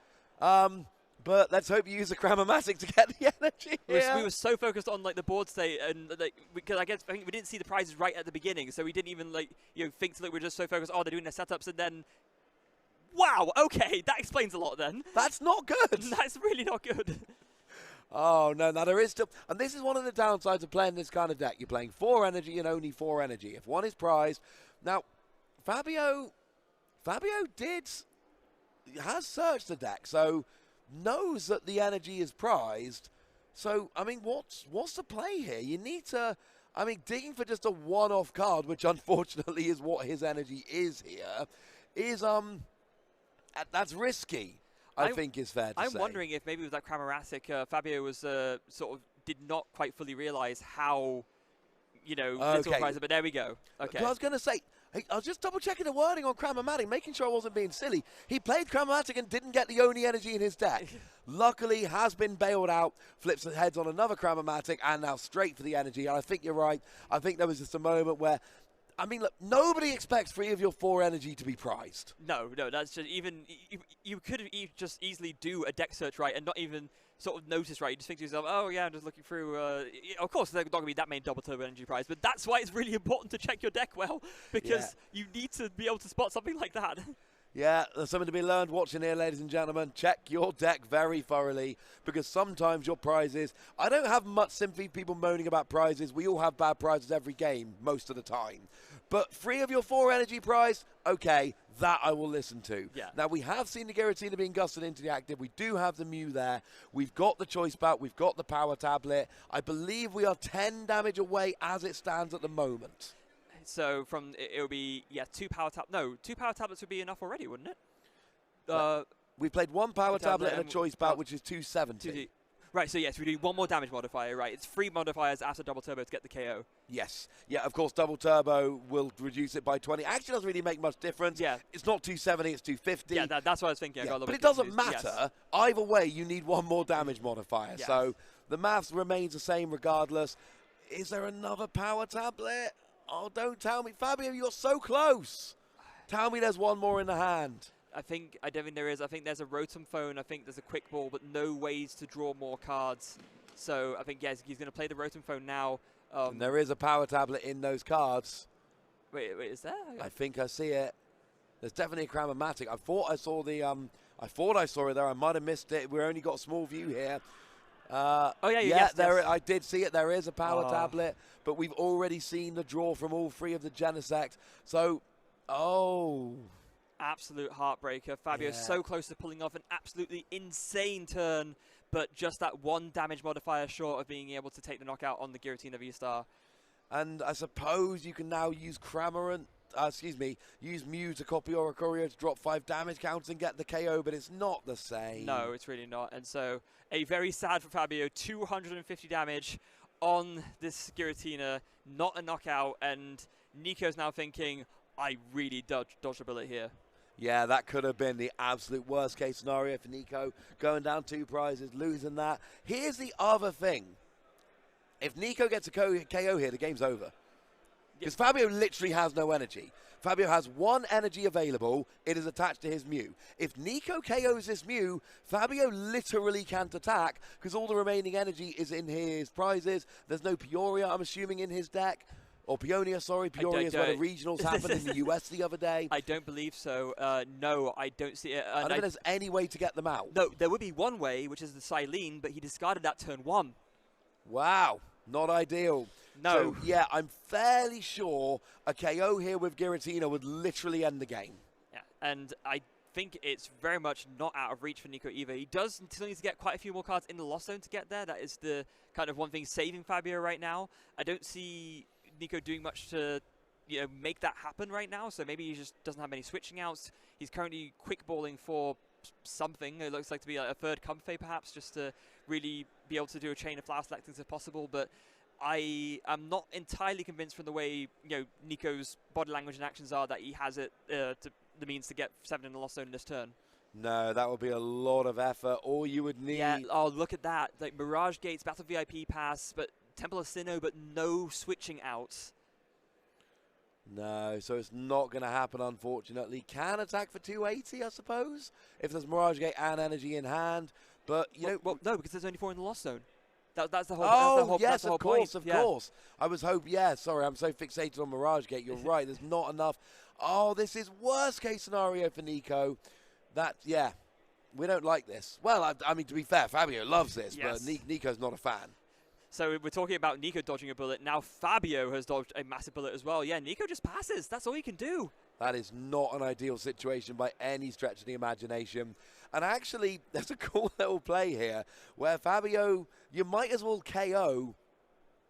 But let's hope you use a Cramomatic to get the energy here. We were so focused on like the board state, and because I think we didn't see the prizes right at the beginning, so we didn't even think that we were just so focused. Oh, they're doing their setups, and then wow, okay, that explains a lot. Then that's not good. That's really not good. Oh no, now there is still, and this is one of the downsides of playing this kind of deck. You're playing 4 energy and only 4 energy. If 1 is prized, now Fabio has searched the deck, so knows that the energy is prized. So, I mean, what's the play here? You need to, I mean, digging for just a one-off card, which unfortunately is what his energy is here, is, that's risky, I think is fair to say. I'm wondering if maybe with that Cramomatic, Fabio was sort of did not quite fully realize how, little prize, but there we go. Okay. I was going to say, I was just double-checking the wording on Cramomatic, making sure I wasn't being silly. He played Cramomatic and didn't get the Oni energy in his deck. Luckily, has been bailed out, flips the heads on another Cramomatic, and now straight for the energy. And I think you're right. I think there was just a moment where, I mean, look, nobody expects 3 of your 4 energy to be prized. No, that's just even, you could have just easily do a deck search right and not even sort of notice right. You just think to yourself, oh yeah, I'm just looking through. Of course, there's not going to be that many double turbo energy prize, but that's why it's really important to check your deck well, because you need to be able to spot something like that. Yeah, there's something to be learned watching here, ladies and gentlemen. Check your deck very thoroughly, because sometimes your prizes, I don't have much sympathy for people moaning about prizes. We all have bad prizes every game, most of the time. But 3 of your 4 energy prize, okay, that I will listen to. Yeah. Now, we have seen the Giratina being gusted into the active. We do have the Mew there. We've got the Choice Belt. We've got the Power Tablet. I believe we are 10 damage away as it stands at the moment. So it'll be 2 power no, 2 power tablets would be enough already, wouldn't it? We've played 1 Power Tablet and a Choice Belt, which is 270. Right, so yes, we do 1 more damage modifier, right? It's 3 modifiers after double turbo to get the KO. Yes. Yeah, of course, double turbo will reduce it by 20. Actually, doesn't really make much difference. Yeah. It's not 270, it's 250. Yeah, that's what I was thinking. Yeah. But it doesn't matter. Yes. Either way, you need 1 more damage modifier. Yes. So the maths remains the same regardless. Is there another Power Tablet? Oh, don't tell me. Fabio, you're so close. Tell me there's 1 more in the hand. I don't think there is. I think there's a Rotom Phone. I think there's a Quick Ball, but no ways to draw more cards. So I think, yes, he's going to play the Rotom Phone now. And there is a Power Tablet in those cards. Wait, is there? I think I see it. There's definitely a Cramomatic. I thought I saw the, I thought I saw it there. I might have missed it. We only got a small view here. Oh, yeah, yes, there. I did see it. There is a Power Tablet, but we've already seen the draw from all 3 of the Genesect. So, absolute heartbreaker. Fabio's so close to pulling off an absolutely insane turn, but just that 1 damage modifier short of being able to take the knockout on the Giratina V-Star. And I suppose you can now use use Mew to copy Oricorio to drop 5 damage counts and get the KO, but it's not the same. No, it's really not. And so, a very sad for Fabio, 250 damage on this Giratina, not a knockout, and Nico's now thinking, I really dodged a bullet here. Yeah, that could have been the absolute worst case scenario for Nico, going down 2 prizes, losing that. Here's the other thing. If Nico gets a KO here, the game's over. Because Fabio literally has no energy. Fabio has 1 energy available. It is attached to his Mew. If Nico KOs this Mew, Fabio literally can't attack because all the remaining energy is in his prizes. There's no Peoria, I'm assuming, in his deck. Or Peonia, sorry. Peoria is where the regionals happened in the US the other day. I don't believe so. No, I don't see it. I don't think there's any way to get them out. No, there would be one way, which is the Silene, but he discarded that turn 1. Wow, not ideal. No. So, yeah, I'm fairly sure a KO here with Giratina would literally end the game. Yeah, and I think it's very much not out of reach for Nico either. He does still need to get quite a few more cards in the LostZone to get there. That is the kind of one thing saving Fabio right now. I don't see Nico doing much to make that happen right now, so maybe he just doesn't have many switching outs. He's currently quick balling for something. It looks like to be like a third Comfey perhaps, just to really be able to do a chain of flower selectings if possible, but I am not entirely convinced from the way Nico's body language and actions are that he has it the means to get 7 in the LostZone in this turn. No, that would be a lot of effort. All you would need... Yeah, oh, look at that. Like Mirage Gates, Battle VIP Pass, but Temple of Sinnoh, but no switching out. No, so it's not going to happen, unfortunately. Can attack for 280, I suppose, if there's Mirage Gate and energy in hand. But, well, no, because there's only 4 in the LostZone. That's the whole. Oh, yes, of course, of course. I was hoping. Yeah, sorry, I'm so fixated on Mirage Gate. You're right. There's not enough. Oh, this is worst case scenario for Nico. Yeah, we don't like this. Well, I mean, to be fair, Fabio loves this, yes. But Nico's not a fan. So we're talking about Nico dodging a bullet. Now Fabio has dodged a massive bullet as well. Yeah, Nico just passes. That's all he can do. That is not an ideal situation by any stretch of the imagination. And actually, there's a cool little play here where Fabio, you might as well KO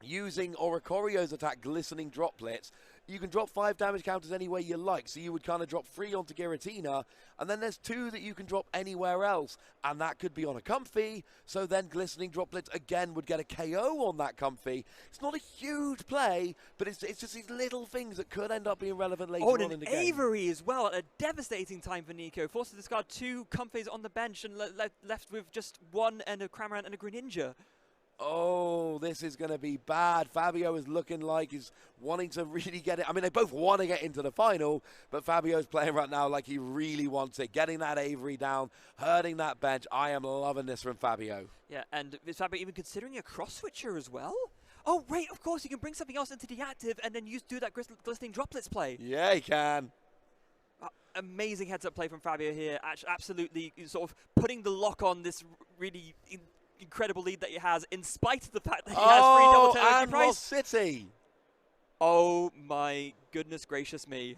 using Oricorio's attack, Glistening Droplets. You can drop 5 damage counters any way you like. So you would kind of drop 3 onto Giratina, and then there's 2 that you can drop anywhere else. And that could be on a Comfey, so then Glistening Droplets again would get a KO on that Comfey. It's not a huge play, but it's just these little things that could end up being relevant later on in the game. Avery as well, at a devastating time for Nico. Forced to discard 2 Comfeys on the bench and left with just 1 and a Cramorant and a Greninja. Oh, this is going to be bad. Fabio is looking like he's wanting to really get it. I mean, they both want to get into the final, but Fabio's playing right now like he really wants it. Getting that Avery down, hurting that bench. I am loving this from Fabio. Yeah, and is Fabio even considering a cross-switcher as well? Oh, wait, of course, you can bring something else into the active and then do that Glistening Droplets play. Yeah, he can. Amazing heads-up play from Fabio here. Absolutely sort of putting the lock on this really incredible lead that he has, in spite of the fact that he has 3 double turn and Lost City. Oh my goodness gracious me.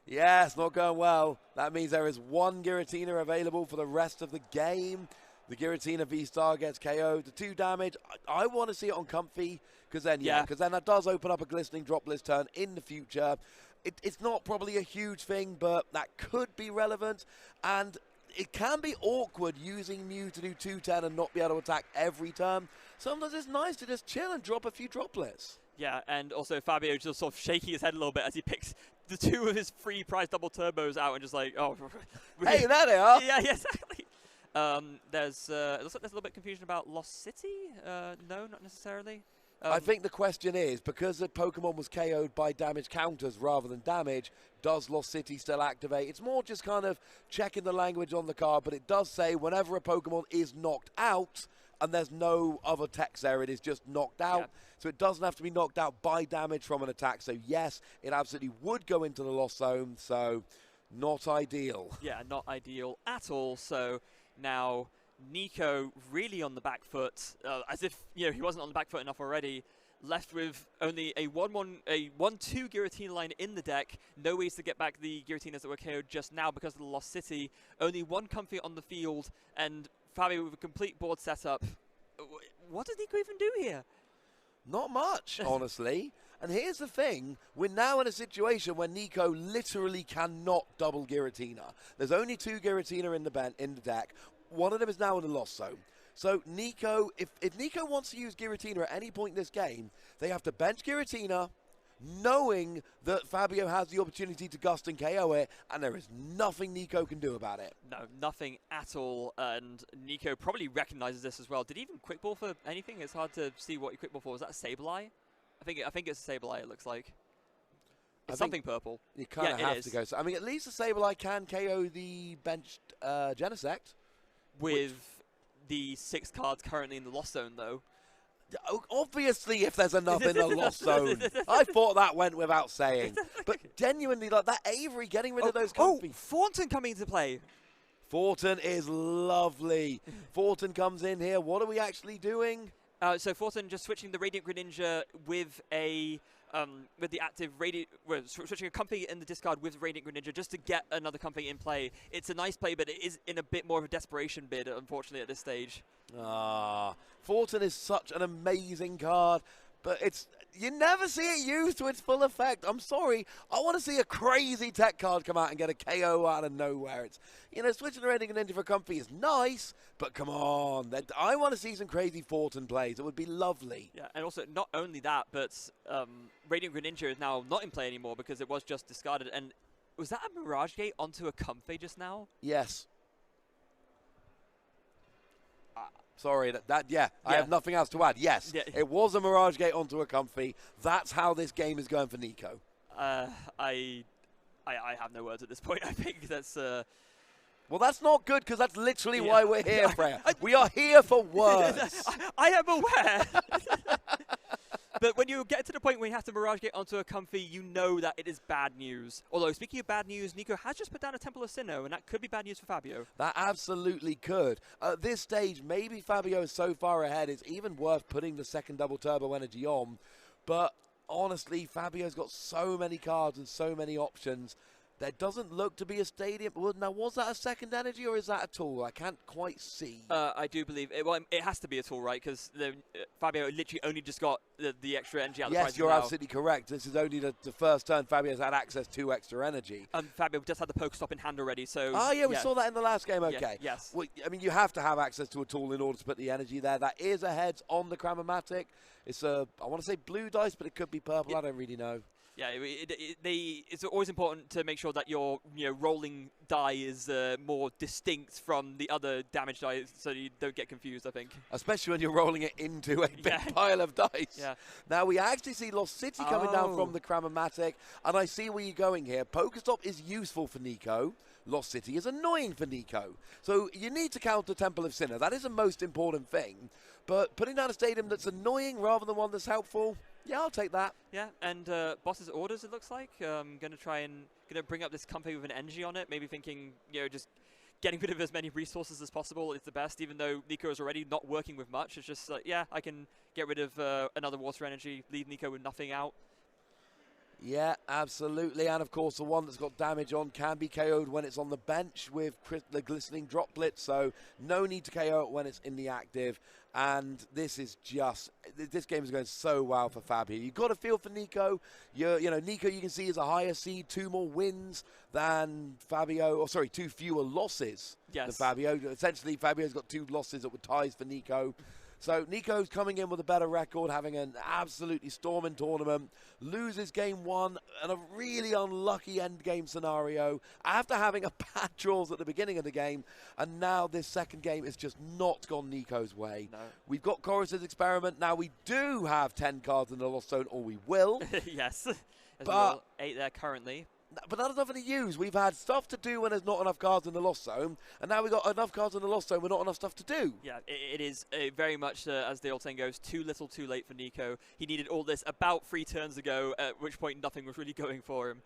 Yeah, it's not going well. That means there is 1 Giratina available for the rest of the game. The Giratina V-Star gets KO'd to 2 damage. I want to see it on Comfey, because then, then that does open up a Glistening Droplets turn in the future. It's not probably a huge thing, but that could be relevant. And it can be awkward using Mew to do 2-10 and not be able to attack every turn. Sometimes it's nice to just chill and drop a few droplets. Yeah, and also Fabio just sort of shaking his head a little bit as he picks the 2 of his free prize double turbos out and just like, oh. Hey, there they are. Yeah, exactly. There's it looks like there's a little bit of confusion about Lost City. No, not necessarily. I think the question is, because the Pokemon was KO'd by damage counters rather than damage, does Lost City still activate? It's more just kind of checking the language on the card, but it does say whenever a Pokemon is knocked out, and there's no other text there, it is just knocked out. Yeah. So it doesn't have to be knocked out by damage from an attack. So yes, it absolutely would go into the LostZone, so not ideal. Yeah, not ideal at all. So now Nico really on the back foot, as if he wasn't on the back foot enough already. Left with only a 1-2 Giratina line in the deck. No ways to get back the Giratinas that were KO'd just now because of the Lost City. Only 1 Comfey on the field, and Fabio with a complete board setup. What does Nico even do here? Not much, honestly. And here's the thing, we're now in a situation where Nico literally cannot double Giratina. There's only 2 Giratina in the deck. 1 of them is now in the LostZone. So Nico, if Nico wants to use Giratina at any point in this game, they have to bench Giratina, knowing that Fabio has the opportunity to gust and KO it, and there is nothing Nico can do about it. No, nothing at all, and Nico probably recognizes this as well. Did he even quick ball for anything? It's hard to see what he quick ball for. Was that a Sableye? I think it's a Sableye, it looks like. It's something purple. You kind of have to go. So, I mean, at least the Sableye can KO the benched Genesect. With the 6 cards currently in the LostZone, though. Obviously, if there's enough in the LostZone. I thought that went without saying. But genuinely, like that Avery getting rid of those comfy. Thornton coming into play. Thornton is lovely. Thornton comes in here. What are we actually doing? So Thornton just switching the Radiant Greninja with a with the active switching a comfy in the discard with Radiant Greninja just to get another comfy in play. It's a nice play, but it is in a bit more of a desperation bid, unfortunately, at this stage. Thornton is such an amazing card, but you never see it used to its full effect. I'm sorry. I want to see a crazy tech card come out and get a KO out of nowhere. Switching the Radiant Greninja for comfy is nice, but come on. I want to see some crazy Thornton plays. It would be lovely. Yeah, and also not only that, but Radiant Greninja is now not in play anymore because it was just discarded. And was that a Mirage Gate onto a comfy just now? Yes. Sorry, yeah, I have nothing else to add. Yes, it was a Mirage Gate onto a comfy. That's how this game is going for Nico. I have no words at this point. I think that's... Well, that's not good, because that's literally why we're here, Freya. We are here for words. I am aware. But when you get to the point where you have to Mirage Gate onto a comfy, you know that it is bad news. Although, speaking of bad news, Nico has just put down a Temple of Sinnoh, and that could be bad news for Fabio. That absolutely could. At this stage, maybe Fabio is so far ahead, it's even worth putting the second double turbo energy on. But honestly, Fabio's got so many cards and so many options. There doesn't look to be a stadium. Now, was that a second energy or is that a tool? I can't quite see. I do believe it. Well, it has to be a tool, right? Because Fabio literally only just got the extra energy out of the prize. Yes, you're absolutely correct. This is only the first turn Fabio's had access to extra energy. Fabio just had the Pokestop in hand already, so... Oh, yeah, we saw that in the last game, okay. Yes. Well, I mean, you have to have access to a tool in order to put the energy there. That is a heads on the Cramomatic. It's I want to say blue dice, but it could be purple. I don't really know. Yeah, it's always important to make sure that your rolling die is more distinct from the other damage die, so you don't get confused, I think. Especially when you're rolling it into a big pile of dice. Yeah. Now, we actually see Lost City coming down from the Cramomatic, and I see where you're going here. Pokestop is useful for Nico. Lost City is annoying for Nico. So you need to counter Temple of Sinnoh. That is the most important thing. But putting down a stadium that's annoying rather than one that's helpful, yeah, I'll take that. Yeah, and Boss's orders, it looks like. Gonna bring up this comfy with an energy on it. Maybe thinking, just getting rid of as many resources as possible is the best. Even though Nico is already not working with much, it's just like, I can get rid of another water energy, leave Nico with nothing out. Yeah, absolutely. And of course, the one that's got damage on can be KO'd when it's on the bench with the glistening droplet. So no need to KO it when it's in the active. And this game is going so well for Fab here. You've got to feel for Nico. Nico, you can see, is a higher seed, 2 more wins than Fabio. Or sorry, 2 fewer losses than Fabio. Essentially, Fabio's got 2 losses that were ties for Nico. So Nico's coming in with a better record, having an absolutely storming tournament, loses game 1 and a really unlucky end game scenario after having a bad draws at the beginning of the game, and now this second game has just not gone Nico's way. No. We've got Chorus's Experiment. Now we do have 10 cards in the LostZone, or we will. Yes, but 8 there currently. But that is nothing to use. We've had stuff to do when there's not enough cards in the LostZone, and now we've got enough cards in the LostZone with not enough stuff to do. Yeah, it is very much, as the old saying goes, too little too late for Nico. He needed all this about 3 turns ago, at which point nothing was really going for him.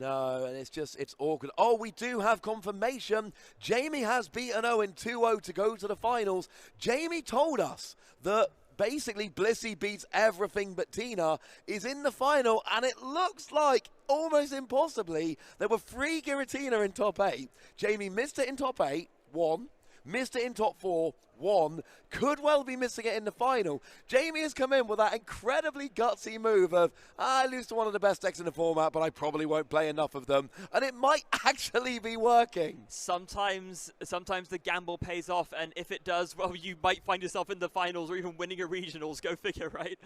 No, and it's awkward. Oh, we do have confirmation. Jamie has beaten Owen 2-0 to go to the finals. Jamie told us that basically Blissey beats everything but Tina is in the final, and it looks like, almost impossibly, there were 3 Giratina in top 8. Jamie missed it in top 8, won. Missed it in top 4, won. Could well be missing it in the final. Jamie has come in with that incredibly gutsy move of, I lose to one of the best decks in the format, but I probably won't play enough of them. And it might actually be working. Sometimes the gamble pays off, and if it does, well, you might find yourself in the finals or even winning a regionals. Go figure, right?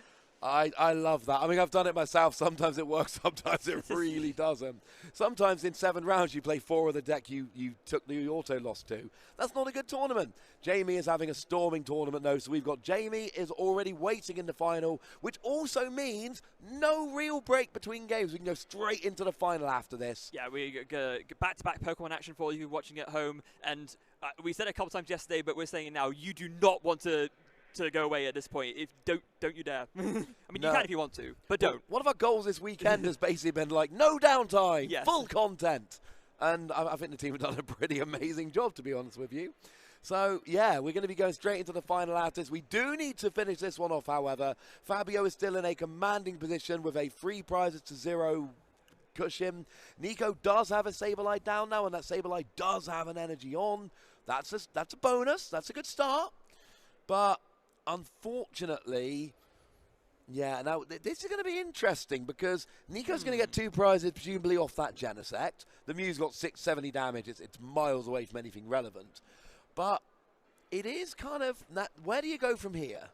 I love that. I mean, I've done it myself. Sometimes it works, sometimes it really doesn't. Sometimes in 7 rounds you play 4 of the deck you took the auto loss to. That's not a good tournament. Jamie is having a storming tournament though, so we've got Jamie is already waiting in the final, which also means no real break between games. We can go straight into the final after this. Yeah, we go back-to-back Pokemon action for you watching at home, and we said it a couple times yesterday, but we're saying it now, you do not want to to go away at this point. If don't you dare. I mean, No. you can if you want to, but don't. One of our goals this weekend has basically been like, no downtime, Yes. full content. And I think the team have done a pretty amazing job, to be honest with you. So, yeah, we're going to be going straight into the final after. We do need to finish this one off, however. Fabio is still in a commanding position with a 3 prizes to 0 cushion. Nico does have a Sableye down now, and that Sableye does have an energy on. That's a bonus. That's a good start. But unfortunately, yeah, now this is going to be interesting because Nico's going to get 2 prizes, presumably off that Genesect. The Mew's got 670 damage. It's miles away from anything relevant. But it is kind of, where do you go from here?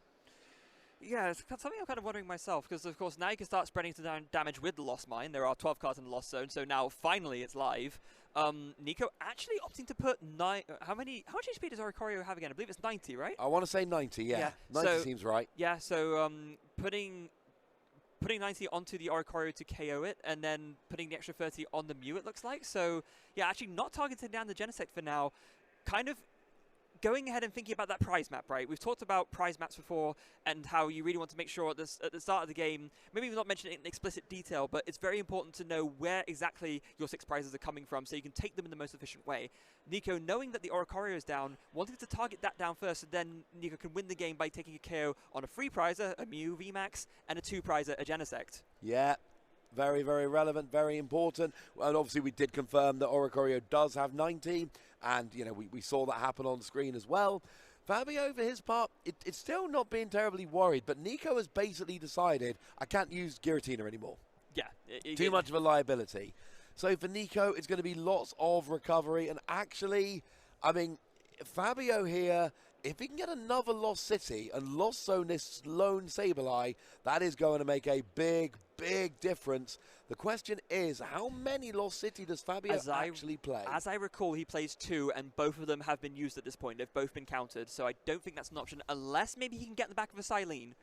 Yeah, it's something I'm kind of wondering myself, because of course now you can start spreading some damage with the Lost Mine. There are 12 cards in the Lost Zone, so now finally it's live. Nico actually opting to put how much HP does Oricorio have again? I believe it's 90, right? I want to say 90, yeah. 90 seems right. Yeah, so putting 90 onto the Oricorio to KO it, and then putting the extra 30 on the Mew, it looks like. So yeah, actually not targeting down the Genesect for now. Kind of going ahead and thinking about that prize map, right? We've talked about prize maps before and how you really want to make sure at the start of the game, maybe not mention it in explicit detail, but it's very important to know where exactly your 6 prizes are coming from so you can take them in the most efficient way. Nico, knowing that the Oricorio is down, wanting to target that down first, so then Nico can win the game by taking a KO on a 3 prizer, a Mew VMAX, and a 2 prizer, a Genesect. Yeah. Very, very relevant, very important. And obviously we did confirm that Oricorio does have 90, and you know we saw that happen on the screen as well. Fabio, for his part, it's still not being terribly worried, but Nico has basically decided, I can't use Giratina anymore. Yeah. Too much of a liability. So for Nico, it's going to be lots of recovery, and actually, I mean, Fabio here, if he can get another Lost City and Lost Zone this lone Sableye, that is going to make a big, big difference. The question is, how many Lost City does Fabio actually play? As I recall, he plays 2, and both of them have been used at this point. They've both been counted, so I don't think that's an option, unless maybe he can get the back of a Silene.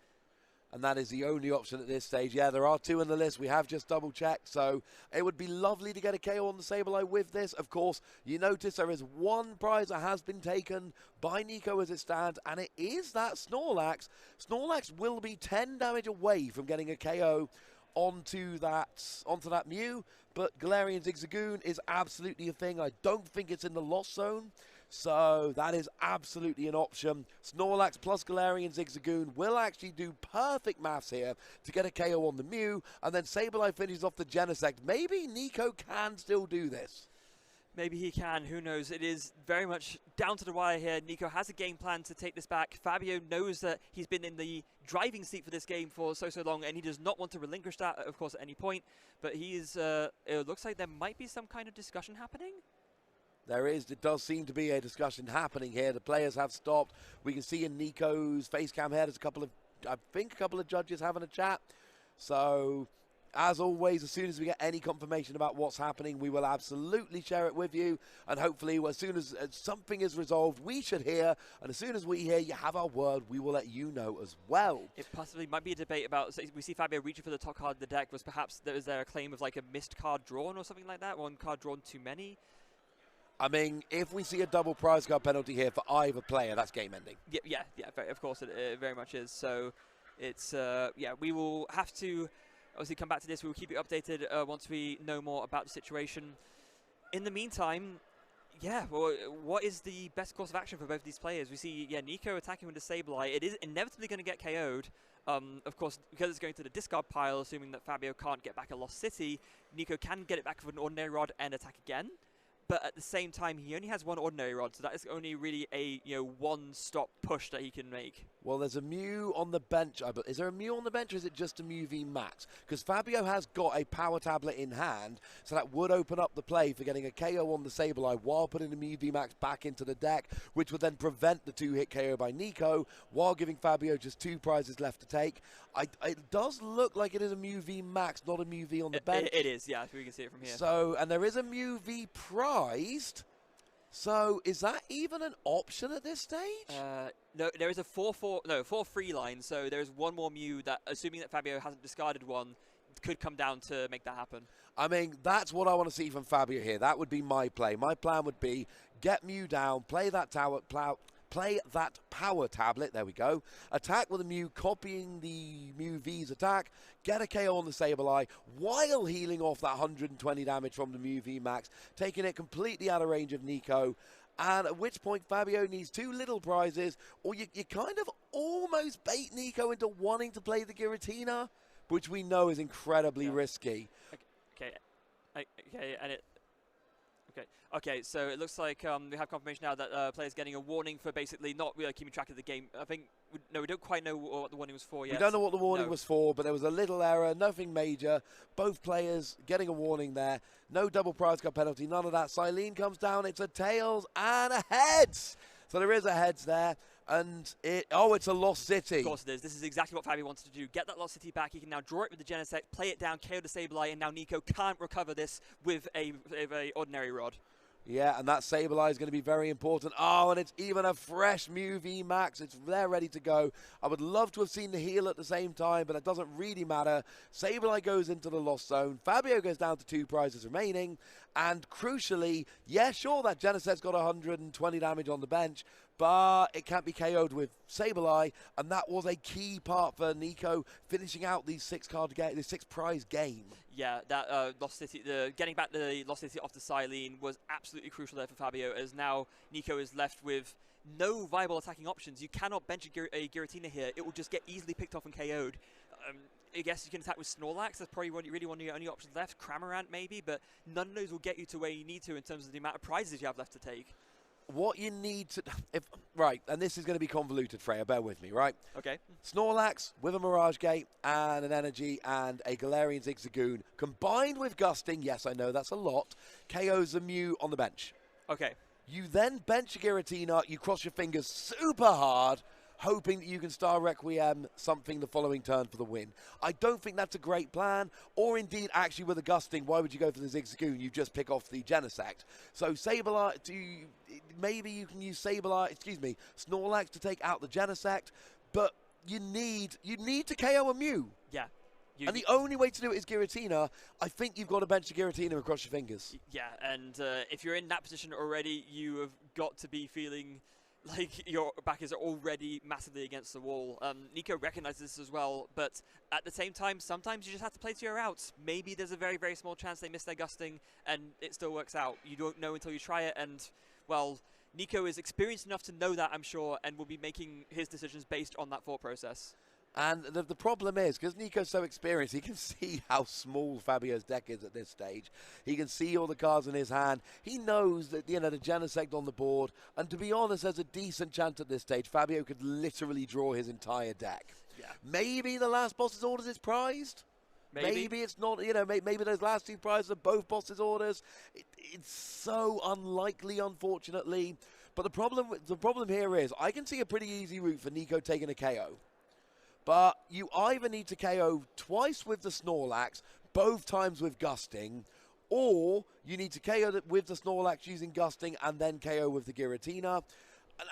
And that is the only option at this stage. Yeah, there are 2 on the list. We have just double-checked, so it would be lovely to get a KO on the Sableye with this. Of course, you notice there is 1 prize that has been taken by Nico as it stands, and it is that Snorlax. Snorlax will be 10 damage away from getting a KO onto that Mew, but Galarian Zigzagoon is absolutely a thing. I don't think it's in the Lost Zone. So that is absolutely an option. Snorlax plus Galarian Zigzagoon will actually do perfect maths here to get a KO on the Mew, and then Sableye finishes off the Genesect. Maybe Nico can still do this. Maybe he can, who knows. It is very much down to the wire here. Nico has a game plan to take this back. Fabio knows that he's been in the driving seat for this game for so long, and he does not want to relinquish that, of course, at any point. But he is, it looks like there might be some kind of discussion happening. There is. It does seem to be a discussion happening here. The players have stopped. We can see in Nico's face cam here, there's I think a couple of judges having a chat. So, as always, as soon as we get any confirmation about what's happening, we will absolutely share it with you. And hopefully, as soon as something is resolved, we should hear. And as soon as we hear you have our word, we will let you know as well. It possibly might be a debate about, so we see Fabio reaching for the top card of the deck. Was there a claim of like a missed card drawn or something like that? 1 card drawn too many? I mean, if we see a double prize card penalty here for either player, that's game ending. Yeah, of course it very much is. So it's, yeah, we will have to obviously come back to this. We will keep you updated once we know more about the situation. In the meantime, yeah, well, what is the best course of action for both these players? We see, yeah, Nico attacking with the Sableye. It is inevitably going to get KO'd. Of course, because it's going to the discard pile, assuming that Fabio can't get back a Lost City, Nico can get it back with an Ordinary Rod and attack again. But at the same time, he only has 1 Ordinary Rod, so that is only really a 1-stop push that he can make. Well, there's a Mew on the bench. Is there a Mew on the bench, or is it just a Mew V Max? Because Fabio has got a Power Tablet in hand, so that would open up the play for getting a KO on the Sableye while putting the Mew V Max back into the deck, which would then prevent the 2-hit KO by Nico, while giving Fabio just 2 prizes left to take. It does look like it is a Mew V Max, not a Mew V on the bench. It is, yeah, we can see it from here. So, and there is a Mew V prized. So, is that even an option at this stage? No, there is a 4-3 line, so there is 1 more Mew that, assuming that Fabio hasn't discarded 1, could come down to make that happen. I mean, that's what I want to see from Fabio here. That would be my play. My plan would be get Mew down, play that play that power tablet. There we go. Attack with a Mew, copying the Mew V's attack. Get a KO on the Sableye while healing off that 120 damage from the Mew V Max, taking it completely out of range of Nico. And at which point Fabio needs 2 little prizes, or you kind of almost bait Nico into wanting to play the Giratina, which we know is incredibly risky. Okay, and it. Okay, so it looks like we have confirmation now that players getting a warning for basically not really keeping track of the game. I think, we don't quite know what the warning was for yet. We don't know what the warning was for, but there was a little error, nothing major. Both players getting a warning there. No double prize cut penalty, none of that. Silene comes down, it's a tails and a heads. So there is a heads there. And it's a Lost City. Of course it is. This is exactly what Fabio wanted to do. Get that Lost City back. He can now draw it with the Genesect, play it down, KO the Sableye, and now Nico can't recover this with a ordinary rod. Yeah, and that Sableye is going to be very important. Oh, and it's even a fresh Mew V Max. It's there ready to go. I would love to have seen the heal at the same time, but it doesn't really matter. Sableye goes into the Lost Zone. Fabio goes down to 2 prizes remaining. And crucially, yeah, sure, that Genesect's got 120 damage on the bench, but it can't be KO'd with Sableye, and that was a key part for Nico finishing out these 6 prize game. Yeah, that Lost City, getting back the Lost City off the Silene was absolutely crucial there for Fabio, as now Nico is left with no viable attacking options. You cannot bench a Giratina here. It will just get easily picked off and KO'd. I guess you can attack with Snorlax. That's probably really one of your only options left. Cramorant maybe, but none of those will get you to where you need to in terms of the amount of prizes you have left to take. What you need to... Right, and this is going to be convoluted, Freya. Bear with me, right? Okay. Snorlax with a Mirage Gate and an Energy and a Galarian Zigzagoon combined with Gusting, yes, I know that's a lot, KOs a Mew on the bench. Okay. You then bench a Giratina, you cross your fingers super hard, hoping that you can Star Requiem something the following turn for the win. I don't think that's a great plan, or indeed, actually, with a Gusting, why would you go for the Zigzagoon? You just pick off the Genesect. So Sableye, maybe you can use Snorlax to take out the Genesect, but you need to KO a Mew. Yeah. And the only way to do it is Giratina. I think you've got to bench a Giratina across your fingers. Yeah, and if you're in that position already, you have got to be feeling like your back is already massively against the wall. Nico recognizes this as well, but at the same time, sometimes you just have to play to your outs. Maybe there's a very, very small chance they miss their Gusting, and it still works out. You don't know until you try it, and, well, Nico is experienced enough to know that, I'm sure, and will be making his decisions based on that thought process. And the problem is, because Nico's so experienced, he can see how small Fabio's deck is at this stage. He can see all the cards in his hand. He knows that, the Genesect on the board. And to be honest, there's a decent chance at this stage Fabio could literally draw his entire deck. Yeah. Maybe the last boss's orders is prized. Maybe it's not, maybe those last 2 prizes are both boss's orders. It's so unlikely, unfortunately. But the problem here is, I can see a pretty easy route for Nico taking a KO. But you either need to KO twice with the Snorlax, both times with Gusting, or you need to KO with the Snorlax using Gusting and then KO with the Giratina.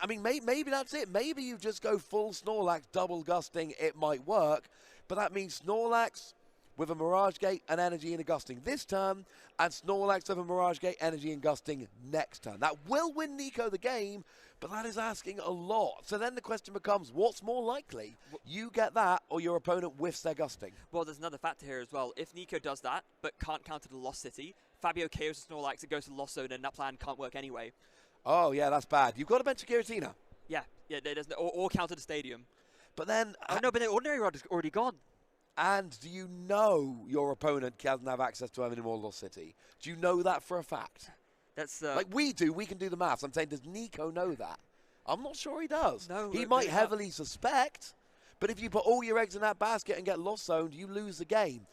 I mean, maybe that's it. Maybe you just go full Snorlax, double Gusting, it might work. But that means Snorlax with a Mirage Gate, an Energy, and a Gusting this turn, and Snorlax with a Mirage Gate, Energy, and Gusting next turn. That will win Nico the game, but that is asking a lot. So then the question becomes, what's more likely? You get that, or your opponent whiffs their Gusting? Well, there's another factor here as well. If Nico does that, but can't counter the Lost City, Fabio KOs the Snorlax, it goes to the Lost Zone, and that plan can't work anyway. Oh, yeah, that's bad. You've got to bench a Giratina. Yeah, there's no, or counter the Stadium. But then... Oh, no, but the Ordinary Rod is already gone. And do you know your opponent doesn't have access to any more Lost City? Do you know that for a fact? That's like we do. We can do the maths. I'm saying, does Nico know that? I'm not sure he does. No, he might heavily suspect, but if you put all your eggs in that basket and get Lost Zoned, you lose the game.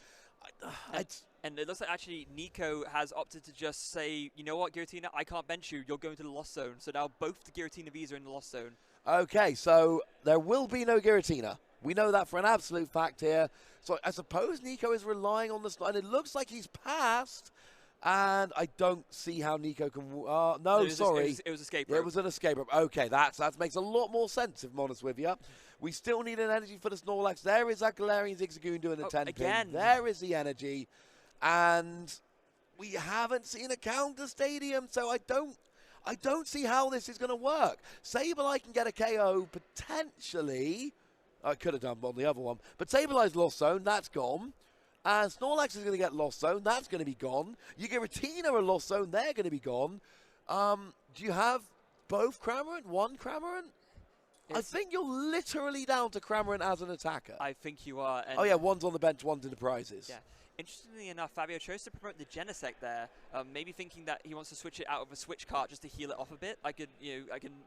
And it looks like actually Nico has opted to just say, you know what, Giratina, I can't bench you. You're going to the Lost Zone. So now both the Giratina Vs are in the Lost Zone. Okay, so there will be no Giratina. We know that for an absolute fact here. So I suppose Nico is relying on this, and it looks like he's passed. And I don't see how Nico can... no, sorry. It was escape rope. It was an escape rope. Okay, that makes a lot more sense, if I'm honest with you. We still need an energy for the Snorlax. There is that Galarian Zigzagoon doing the 10 again. Pin. There is the energy. And we haven't seen a counter Stadium, so I don't see how this is going to work. Sableye can get a KO potentially. I could have done on the other one. But Sableye's LostZone, that's gone. And Snorlax is going to get LostZone, that's going to be gone. You give Retina a LostZone, they're going to be gone. Do you have both Cramorant, one Cramorant? I think you're literally down to Cramorant as an attacker. I think you are. And oh, yeah, one's on the bench, one's in the prizes. Yeah. Interestingly enough, Fabio chose to promote the Genesect there, maybe thinking that he wants to switch it out of a switch cart just to heal it off a bit. I can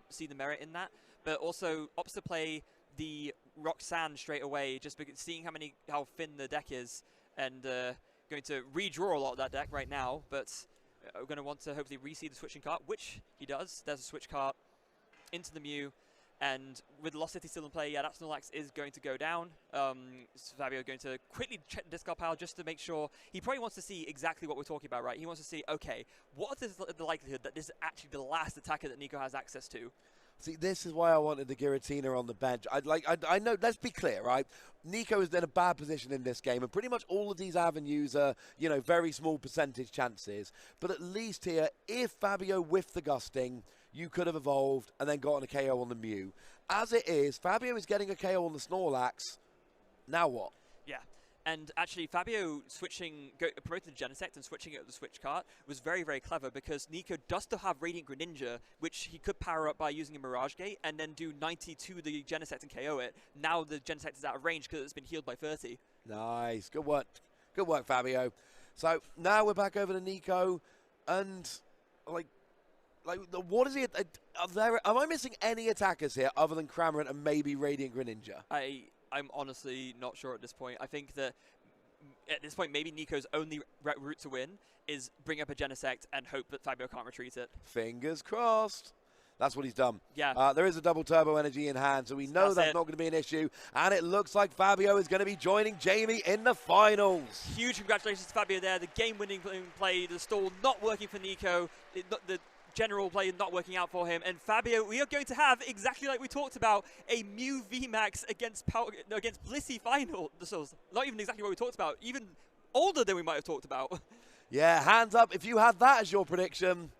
see the merit in that, but also opts to play the Roxanne straight away, just because seeing how thin the deck is, and going to redraw a lot of that deck right now. But we're going to want to hopefully re-see the switching cart, which he does. There's a switch cart into the Mew. And with Lost City still in play, yeah, that Snorlax is going to go down. So Fabio going to quickly check the discard pile just to make sure. He probably wants to see exactly what we're talking about, right? He wants to see, okay, what is the likelihood that this is actually the last attacker that Nico has access to? See, this is why I wanted the Giratina on the bench. I know, let's be clear, right? Nico is in a bad position in this game, and pretty much all of these avenues are, you know, very small percentage chances. But at least here, if Fabio whiffed the gusting, you could have evolved and then gotten a KO on the Mew. As it is, Fabio is getting a KO on the Snorlax. Now what? Yeah. And actually, Fabio promoting the Genesect and switching it to the switch cart was very, very clever, because Nico does still have Radiant Greninja, which he could power up by using a Mirage Gate and then do 90 to the Genesect and KO it. Now the Genesect is out of range because it's been healed by 30. Nice. Good work. Good work, Fabio. So now we're back over to Nico, and what is he? Am I missing any attackers here other than Cramorant and maybe Radiant Greninja? I'm honestly not sure at this point. I think that at this point, maybe Nico's only route to win is bring up a Genesect and hope that Fabio can't retreat it. Fingers crossed. That's what he's done. Yeah. There is a double turbo energy in hand, so we know that's not going to be an issue. And it looks like Fabio is going to be joining Jamie in the finals. Huge congratulations to Fabio there. The game-winning play, the stall not working for Nico. The general play not working out for him, and Fabio, we are going to have, exactly like we talked about, a Mew VMAX against Blissey final. So not even exactly what we talked about, even older than we might have talked about. Yeah, hands up if you had that as your prediction.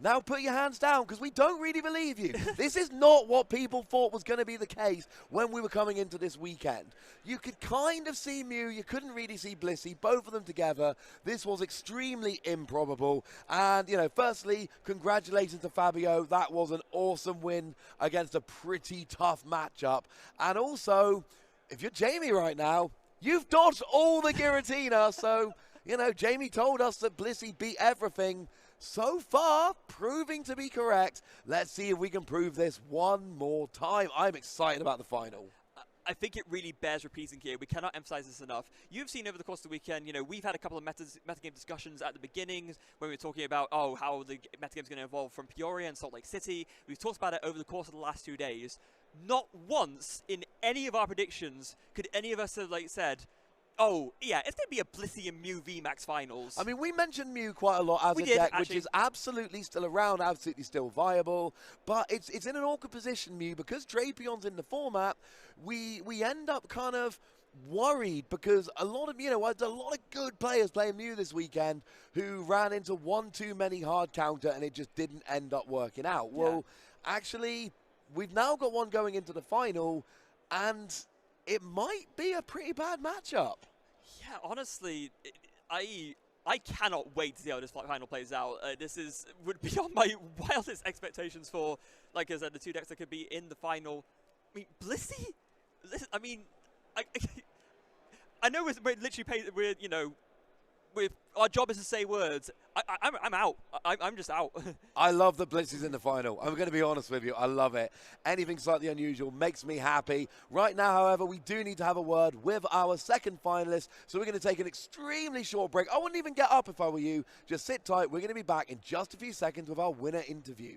Now put your hands down, because we don't really believe you. This is not what people thought was going to be the case when we were coming into this weekend. You could kind of see Mew, you couldn't really see Blissey, both of them together. This was extremely improbable. And, you know, firstly, congratulations to Fabio. That was an awesome win against a pretty tough matchup. And also, if you're Jamie right now, you've dodged all the Giratina. So, you know, Jamie told us that Blissey beat everything. So far, proving to be correct. Let's see if we can prove this one more time. I'm excited about the final. I think it really bears repeating here. We cannot emphasize this enough. You've seen over the course of the weekend, you know, we've had a couple of metagame discussions at the beginnings when we were talking about, how the metagame is going to evolve from Peoria and Salt Lake City. We've talked about it over the course of the last 2 days. Not once in any of our predictions could any of us have said, oh, yeah, it's going to be a Blissey and Mew VMAX finals. I mean, we mentioned Mew quite a lot as a deck, which is absolutely still around, absolutely still viable. But it's in an awkward position, Mew, because Drapion's in the format. We end up kind of worried, because a lot of, you know, a lot of good players playing Mew this weekend who ran into one too many hard counter and it just didn't end up working out. Yeah. Well, actually, we've now got one going into the final, and it might be a pretty bad matchup. Yeah, honestly, I cannot wait to see how this final plays out. This would be on my wildest expectations for, like I said, the two decks that could be in the final. I mean, Blissey? I mean, I know we're literally you know, our job is to say words. I'm out. I'm just out. I love that Blissey's in the final. I'm going to be honest with you. I love it. Anything slightly unusual makes me happy. Right now, however, we do need to have a word with our second finalist. So we're going to take an extremely short break. I wouldn't even get up if I were you. Just sit tight. We're going to be back in just a few seconds with our winner interview.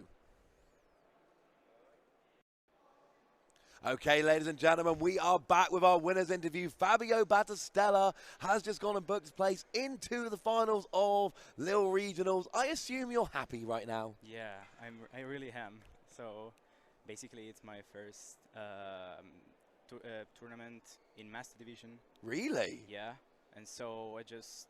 Okay, ladies and gentlemen, we are back with our winner's interview. Fabio Battistella has just gone and booked his place into the finals of Lille Regionals. I assume you're happy right now. Yeah, I really am. So basically, it's my first tournament in Master Division. Really? Yeah, and so I just,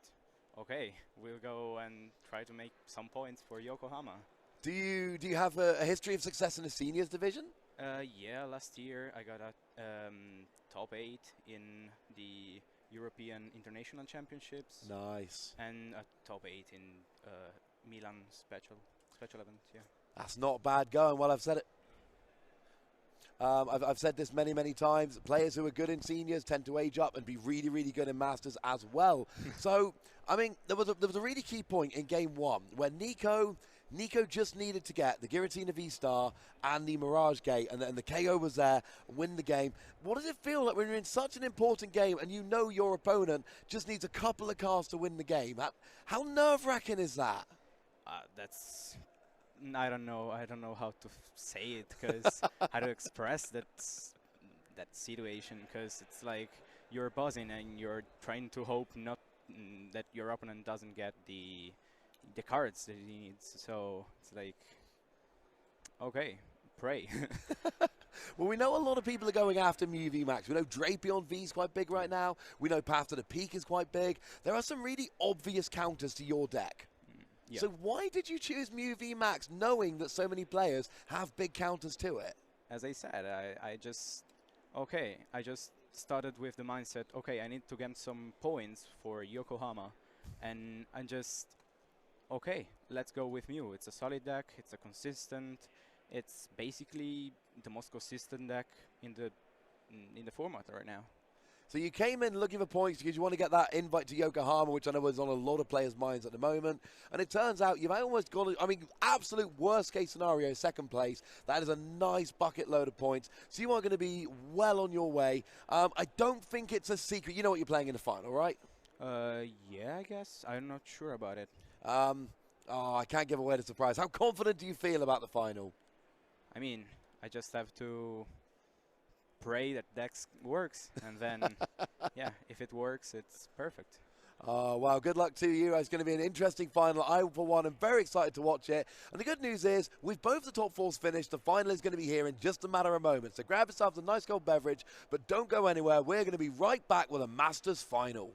okay, we'll go and try to make some points for Yokohama. Do you have a history of success in the seniors division? Yeah, last year I got a top 8 in the European International Championships. Nice. And a top 8 in Milan special event. Yeah. That's not bad going. Well, I've said it. I've said this many, many times. Players who are good in seniors tend to age up and be really, really good in masters as well. So, I mean, there was a really key point in game 1 where Nico just needed to get the Giratina V-Star and the Mirage Gate, and the KO was there, win the game. What does it feel like when you're in such an important game and you know your opponent just needs a couple of cards to win the game? How nerve-wracking is that? That's... I don't know how to say it, because how to express that situation, because it's like you're buzzing and you're trying to hope not that your opponent doesn't get the cards that he needs. So it's like, okay, pray. Well, we know a lot of people are going after Mew VMAX. We know Drapion V is quite big right now. We know Path to the Peak is quite big. There are some really obvious counters to your deck. Yeah. So why did you choose Mew VMAX knowing that so many players have big counters to it? As I said, I just started with the mindset, okay, I need to get some points for Yokohama, and I just, okay, let's go with Mew. It's a solid deck, it's a consistent, it's basically the most consistent deck in the format right now. So you came in looking for points because you want to get that invite to Yokohama, which I know is on a lot of players' minds at the moment. And it turns out you've almost got, I mean, absolute worst case scenario, second place. That is a nice bucket load of points. So you are going to be well on your way. I don't think it's a secret. You know what you're playing in the final, right? Yeah, I guess. I'm not sure about it. Oh, I can't give away the surprise. How confident do you feel about the final? I mean, I just have to pray that Dex works, and then, yeah, if it works, it's perfect. Oh, well, good luck to you. It's going to be an interesting final. I, for one, am very excited to watch it. And the good news is, with both the top 4s finished, the final is going to be here in just a matter of moments. So grab yourselves a nice cold beverage, but don't go anywhere. We're going to be right back with a Masters final.